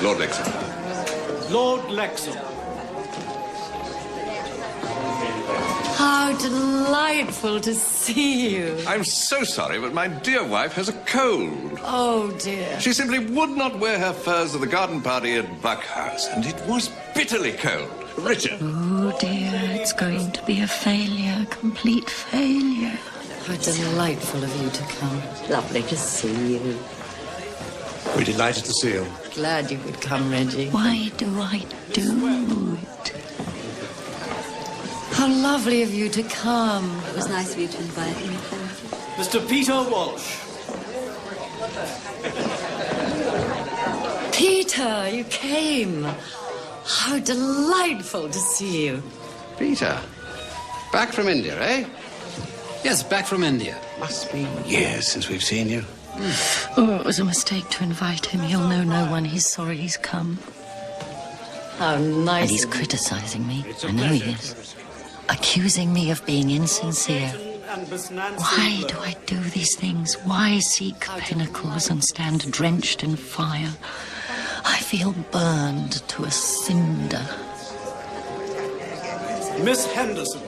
Lord Lexham. Lord Lexham. How delightful to see you. I'm so sorry, but my dear wife has a cold. Oh, dear. She simply would not wear her furs to the garden party at Buckhouse, and it was bitterly cold. Richard. Oh, dear, it's going to be a failure, a complete failure. How delightful of you to come. Lovely to see you. We're delighted to see you. Glad you could come, Reggie. Why do I do it? How lovely of you to come. It was nice of you to invite me. Mr. Peter Walsh. Peter, you came. How delightful to see you. Peter, back from India, eh? Yes, back from India. Must be years since we've seen you. Oh, it was a mistake to invite him. He'll know no one. He's sorry he's come. How nice. And he's criticizing me. I know he is. Accusing me of being insincere. Why do I do these things? Why seek pinnacles and stand drenched in fire? I feel burned to a cinder. Miss Henderson.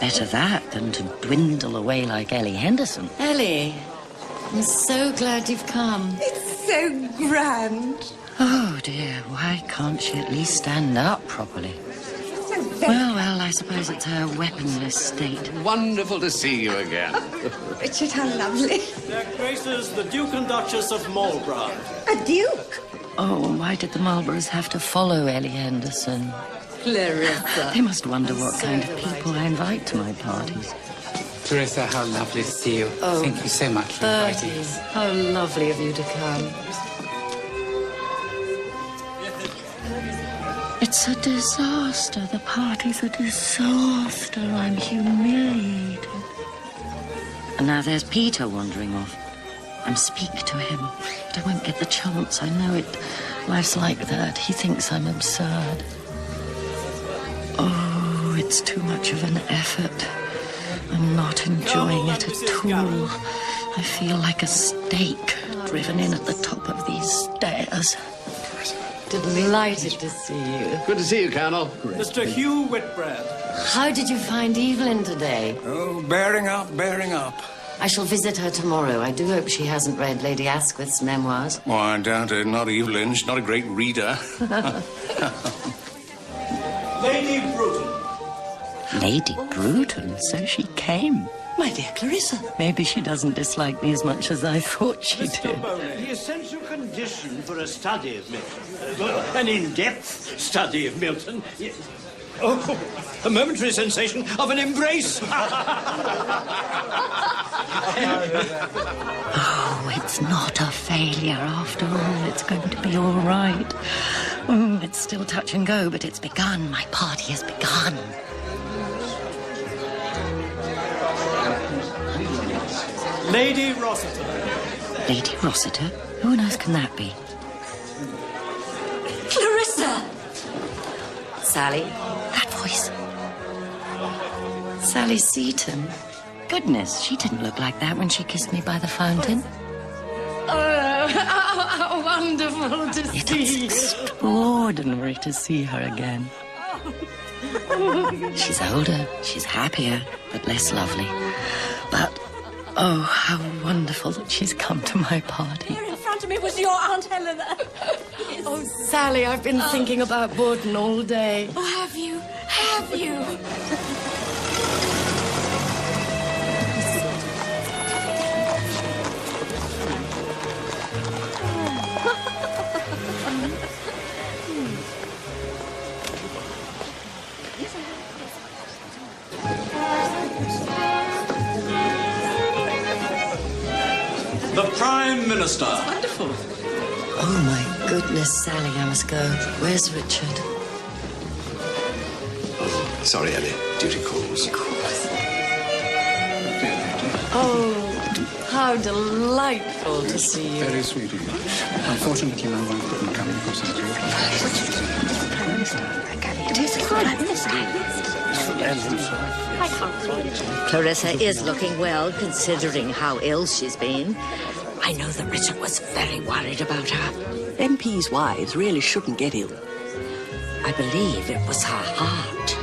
Better that than to dwindle away like Ellie Henderson. Ellie, I'm so glad you've come. It's so grand. Oh, dear, why can't she at least stand up properly? Well, I suppose it's her weaponless state. Wonderful to see you again. Richard, how lovely. Their Graces, the Duke and Duchess of Marlborough. A duke? Oh, why did the Marlboroughs have to follow Ellie Henderson? Clarissa. They must wonder what kind of people I invite to my parties. Clarissa, how lovely to see you. Oh, Thank you so much for inviting Bertie, us. how lovely of you to come. It's a disaster. The party's a disaster. I'm humiliated. And now there's Peter wandering off. I'm speak to him, but I won't get the chance. I know it. Life's like that. He thinks I'm absurd. Oh, it's too much of an effort. I'm not enjoying it at all. I feel like a stake driven in at the top of these stairs. Delighted to see you. Good to see you, Colonel. Mr. Hugh Whitbread. How did you find Evelyn today? Oh, bearing up, bearing up. I shall visit her tomorrow. I do hope she hasn't read Lady Asquith's memoirs. Oh, I doubt it. Not Evelyn. She's not a great reader. Lady Bruton. Lady Bruton, so she came. My dear Clarissa. Maybe she doesn't dislike me as much as I thought she did. The essential condition for a study of Milton, an in-depth study of Milton. Oh, a momentary sensation of an embrace. Oh, it's not a failure after all. It's going to be all right. Oh, it's still touch and go, but it's begun. My party has begun. Lady Rossiter. Lady Rossiter? Who on earth can that be? Clarissa! Sally? That voice. Sally Seaton? Goodness, she didn't look like that when she kissed me by the fountain. Oh, how wonderful to see. It's extraordinary to see her again. She's older, she's happier, but less lovely. But, oh, how wonderful that she's come to my party. Here in front of me was your Aunt Helena. Yes. Oh, Sally, I've been thinking about Borden all day. Oh, have you? Have you? The Prime Minister. Wonderful. Oh, my goodness, Sally, I must go. Where's Richard? Sorry, Ellie. Duty calls. Of course. Oh, how delightful to see you. Very sweet of you. Unfortunately, my wife couldn't come because of It is Prime Minister. Clarissa is looking well, considering how ill she's been. I I know that Richard was very worried about her. MPs' wives really shouldn't get ill. I believe it was her heart.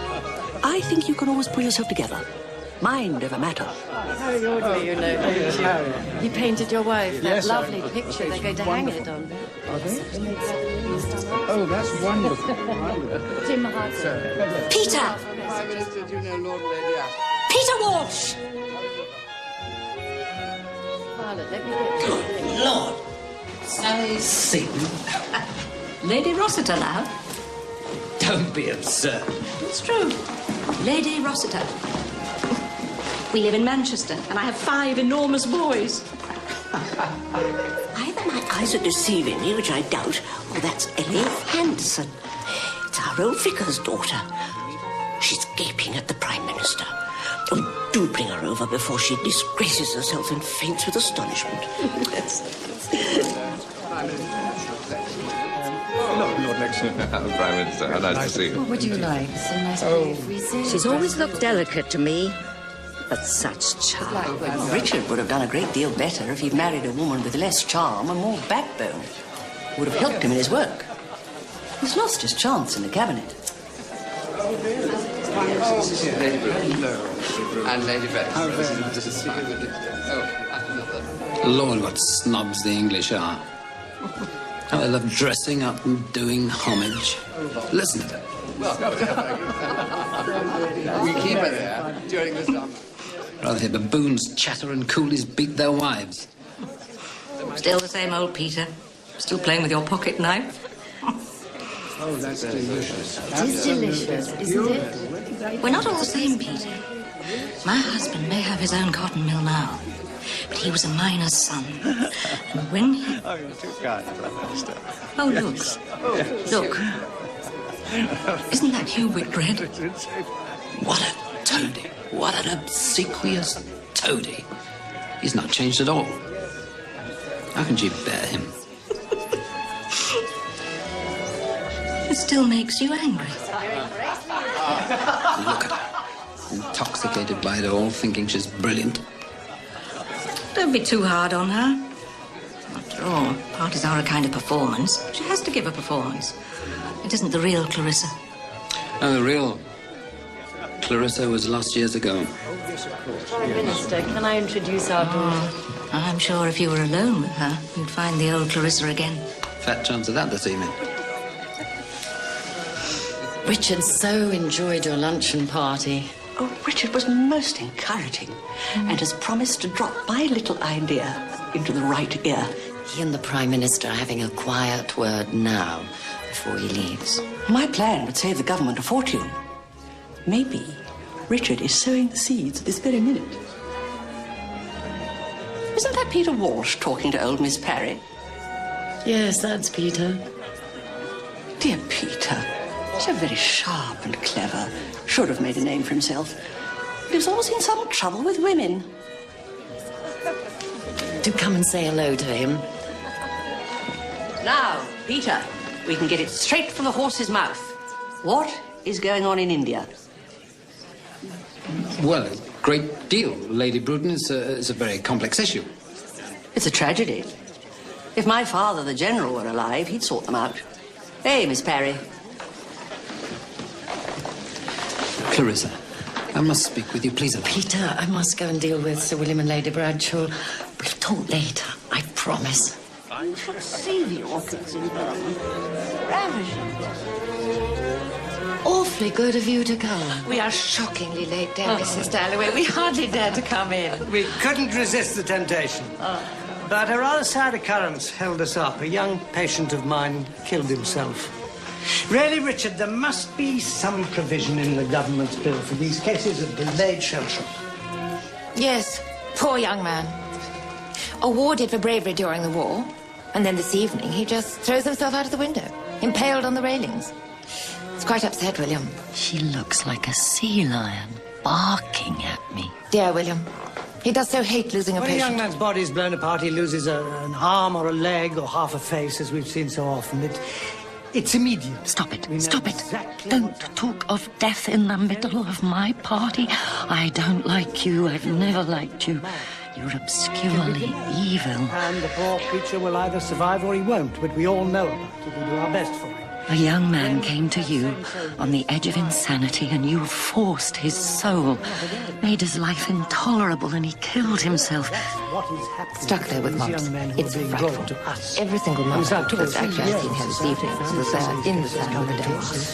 I think you can always pull yourself together. Mind over matter. Very ordinary, you know, don't you? You painted your wife that lovely picture. They're going to hang it on. Are they? Oh, that's wonderful. Peter! Peter Walsh! Good Lord. Sally Seton. Lady Rossiter now. Don't be absurd. It's true. Lady Rossiter. We live in Manchester, and I have 5 enormous boys. Either my eyes are deceiving me, which I doubt, or that's Ellie Hanson. It's our old vicar's daughter. She's gaping at the Prime Minister. Oh, do bring her over before she disgraces herself and faints with astonishment. Lord Nixon. Prime Minister, how nice to see you. What would you like? Some nice bread? She's always looked delicate to me, but such charm. Richard would have done a great deal better if he'd married a woman with less charm and more backbone. Would have helped him in his work. He's lost his chance in the cabinet. And Lady Beth. Lord, what snobs the English are. How they love dressing up and doing homage. Listen to them. We keep her there during the summer. Rather hear baboons chatter and coolies beat their wives. Still the same old Peter. Still playing with your pocket knife. Oh, that's delicious. It is delicious, isn't it? We're not all the same, Peter. My husband may have his own cotton mill now, but he was a miner's son. And when he... Oh, you're too kind, Prime Minister. Oh, look. Look. Isn't that Hugh Whitbread? What a toady. What an obsequious toady. He's not changed at all. How can she bear him? It still makes you angry. Look at her. Intoxicated by it all, thinking she's brilliant. Don't be too hard on her. After all, parties are a kind of performance. She has to give a performance. It isn't the real Clarissa. No, the real Clarissa was lost years ago. Prime Minister, can I introduce our daughter? I'm sure if you were alone with her, you'd find the old Clarissa again. Fat chance of that this evening. Richard so enjoyed your luncheon party. Oh, Richard was most encouraging and has promised to drop my little idea into the right ear. He and the Prime Minister are having a quiet word now before he leaves. My plan would save the government a fortune. Maybe Richard is sowing the seeds this very minute. Isn't that Peter Walsh talking to old Miss Parry? Yes, that's Peter. Dear Peter. So very sharp and clever. Should have made a name for himself. But he was always in some trouble with women. Do come and say hello to him. Now, Peter, we can get it straight from the horse's mouth. What is going on in India? Well, a great deal. Lady Bruton is a very complex issue. It's a tragedy. If my father, the general, were alive, he'd sort them out. Hey, Miss Parry. Clarissa, I must speak with you, please. Peter, I must go and deal with Sir William and Lady Bradshaw. We'll talk later, I promise. You should see the orchids in bloom. Ravishing. Awfully good of you to come. We are shockingly late, dear Mrs. Dalloway. We hardly dare to come in. We couldn't resist the temptation. But a rather sad occurrence held us up. A young patient of mine killed himself. Really, Richard, there must be some provision in the government's bill for these cases of delayed shell-shock. Yes, poor young man. Awarded for bravery during the war. And then this evening, he just throws himself out of the window, impaled on the railings. It's quite upset, William. She looks like a sea lion, barking at me. Dear William. He does so hate losing a When a patient. young man's body is blown apart, he loses an arm or a leg or half a face, as we've seen so often. It's immediate. Stop it. Stop it. Don't talk of death in the middle of my party. I don't like you. I've never liked you. You're obscurely evil. And the poor creature will either survive or he won't, but we all know about it and do our best for him. A young man came to you on the edge of insanity, and you forced his soul, made his life intolerable, and he killed himself. Stuck there with mumps. It's frightful. Every single month. Actually, I've seen her this evening. She was there in the sand on the day.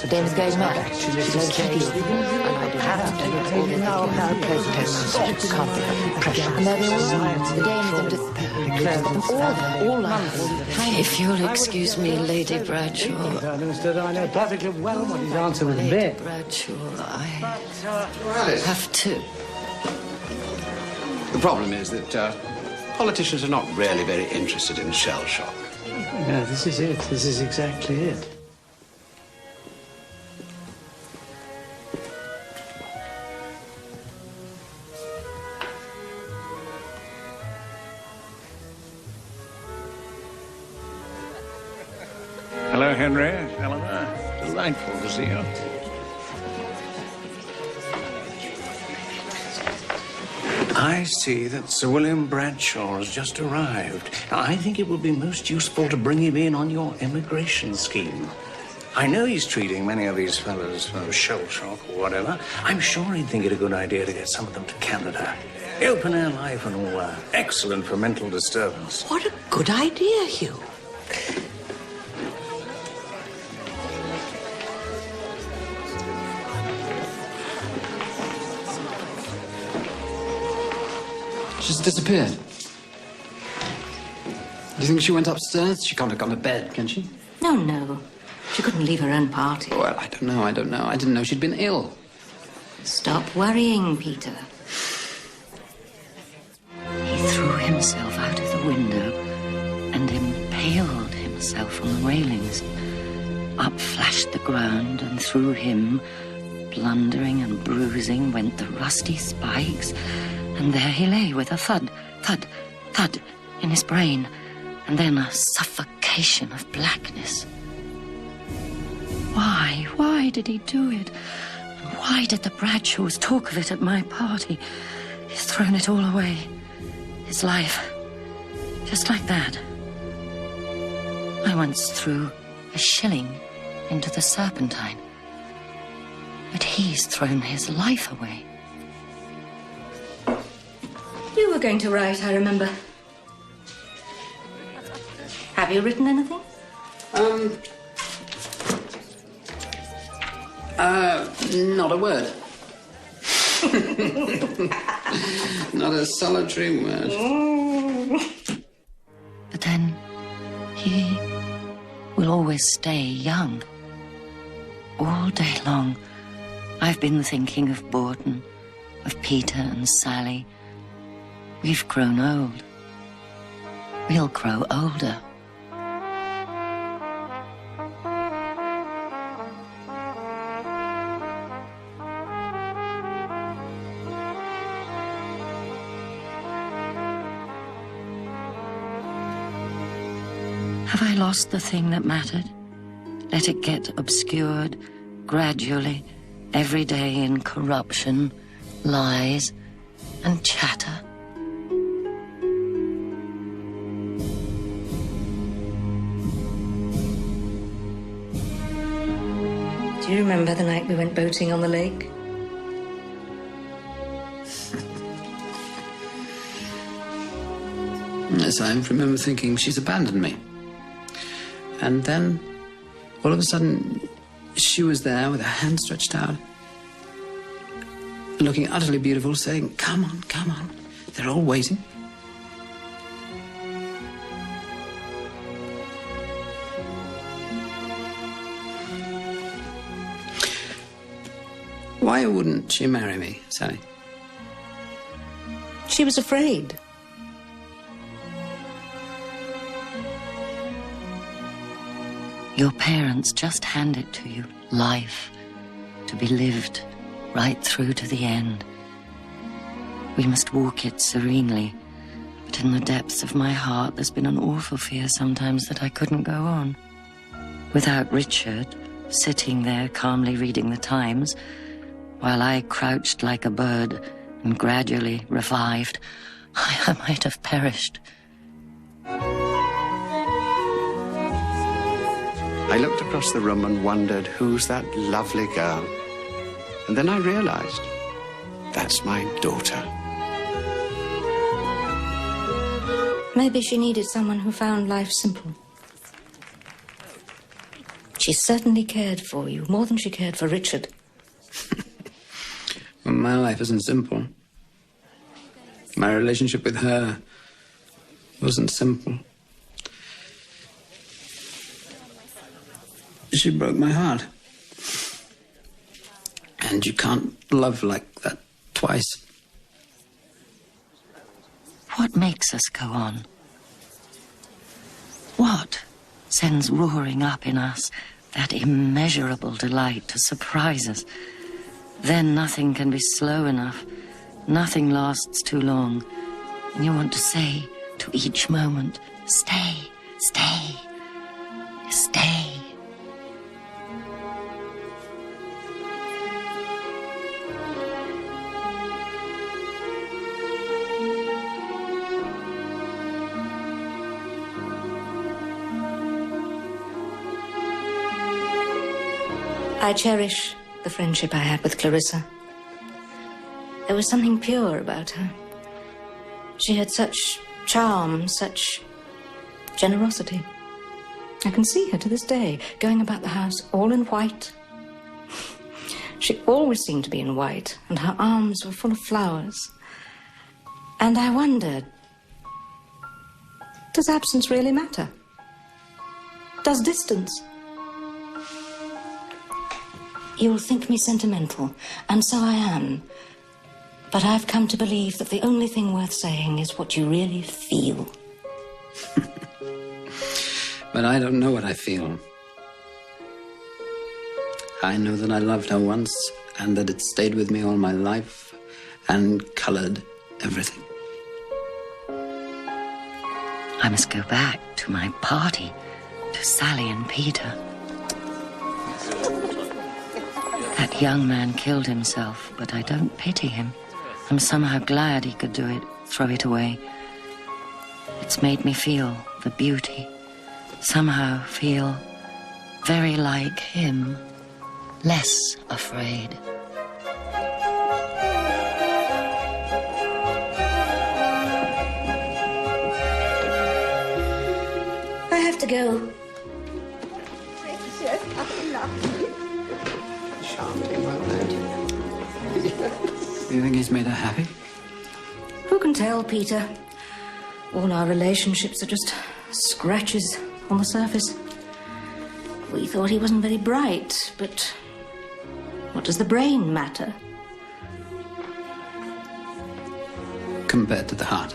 The dame is going mad. She loves to feel. And I don't have to do it. All the close can't pick up the pressure. And there they all are. The dame is in despair. All If you'll excuse me, Lady Bradshaw. Minister, I know perfectly well what his answer would be. Bradshaw, I have to. The problem is that politicians are not really very interested in shell shock. Yeah, this is it. This is exactly it. Hello, Henry. Eleanor. Delightful to see you. I see that Sir William Bradshaw has just arrived. I think it would be most useful to bring him in on your immigration scheme. I know he's treating many of these fellows for shell shock or whatever. I'm sure he'd think it a good idea to get some of them to Canada. Open air life and all that. Excellent for mental disturbance. What a good idea, Hugh. She's disappeared. Do you think she went upstairs? She can't have gone to bed, can she? No, no. She couldn't leave her own party. Well, I don't know. I didn't know she'd been ill. Stop worrying, Peter. He threw himself out of the window and impaled himself on the railings. Up flashed the ground, and through him, blundering and bruising, went the rusty spikes. And there he lay with a thud, thud, thud in his brain, and then a suffocation of blackness. Why did he do it? And why did the Bradshaws talk of it at my party? He's thrown it all away. His life. Just like that. I once threw a shilling into the Serpentine. But he's thrown his life away. You were going to write, I remember. Have you written anything? Not a word. Not a solitary word. But then he will always stay young. All day long, I've been thinking of Borton, of Peter and Sally. We've grown old. We'll grow older. Have I lost the thing that mattered? Let it get obscured, gradually, every day in corruption, lies, and chatter? Do you remember the night we went boating on the lake? Yes, I remember thinking she's abandoned me. And then, all of a sudden, she was there with her hand stretched out, looking utterly beautiful, saying, "Come on, come on. They're all waiting." Why wouldn't she marry me, Sally? She was afraid. Your parents just hand it to you, life, to be lived right through to the end. We must walk it serenely, but in the depths of my heart there's been an awful fear sometimes that I couldn't go on. Without Richard, sitting there calmly reading the Times, while I crouched like a bird and gradually revived, I might have perished. I looked across the room and wondered, who's that lovely girl? And then I realized, that's my daughter. Maybe she needed someone who found life simple. She certainly cared for you, more than she cared for Richard. Well, my life isn't simple. My relationship with her wasn't simple. She broke my heart. And you can't love like that twice. What makes us go on? What sends roaring up in us that immeasurable delight to surprise us? Then nothing can be slow enough. Nothing lasts too long. And you want to say to each moment, stay, stay, stay. I cherish the friendship I had with Clarissa. There was something pure about her. She had such charm, such generosity. I can see her to this day, going about the house all in white. She always seemed to be in white, and her arms were full of flowers. And I wondered, does absence really matter? Does distance? You'll think me sentimental, and so I am. But I've come to believe that the only thing worth saying is what you really feel. But I don't know what I feel. I know that I loved her once, and that it stayed with me all my life, and colored everything. I must go back to my party, to Sally and Peter. That young man killed himself, but I don't pity him. I'm somehow glad he could do it, throw it away. It's made me feel the beauty, somehow feel very like him, less afraid. I have to go. Do you think he's made her happy? Who can tell, Peter? All our relationships are just scratches on the surface. We thought he wasn't very bright, but what does the brain matter? Compared to the heart.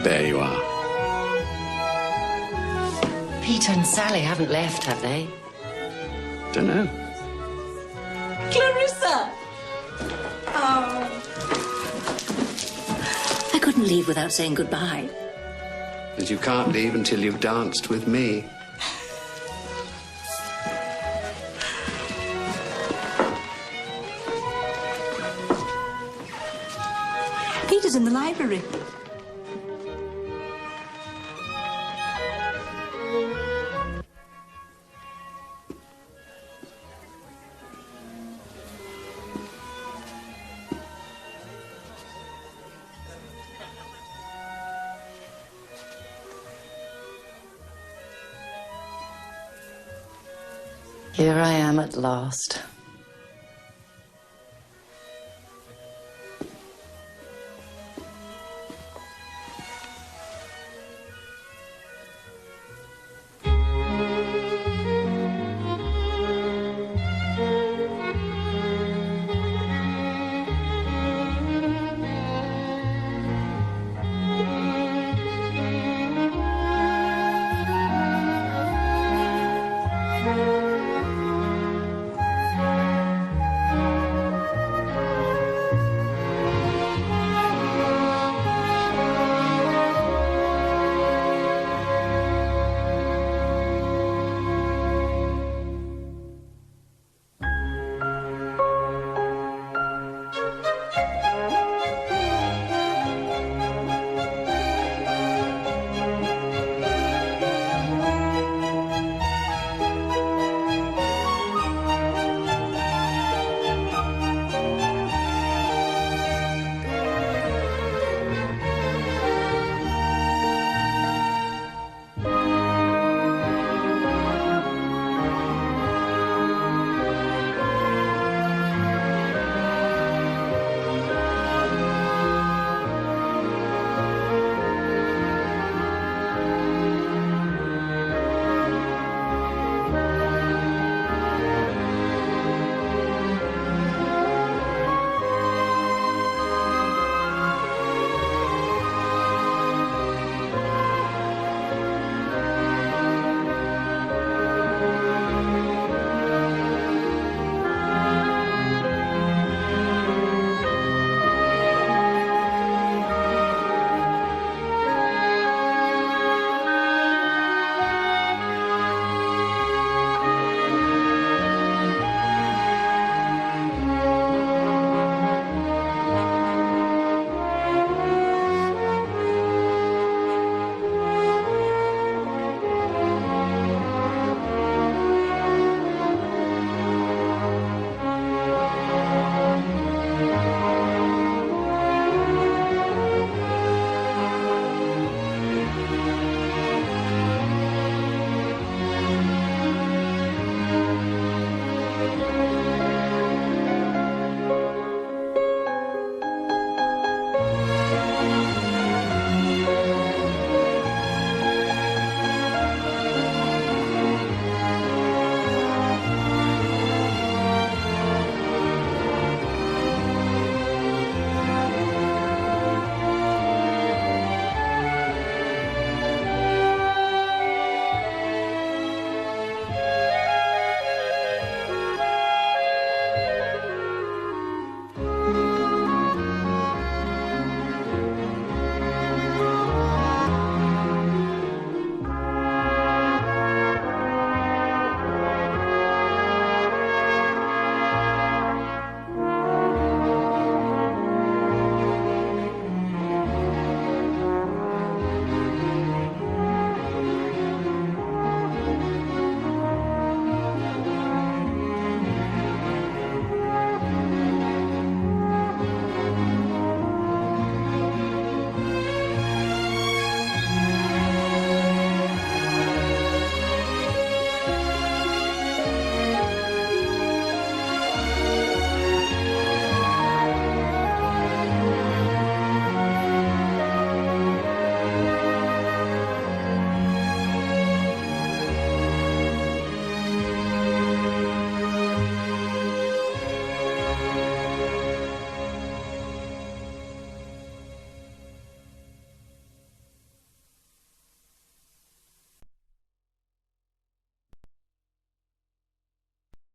There you are. Peter and Sally haven't left, have they? Dunno. Clarissa! Oh. I couldn't leave without saying goodbye. And you can't leave until you've danced with me. Peter's in the library. Here I am at last.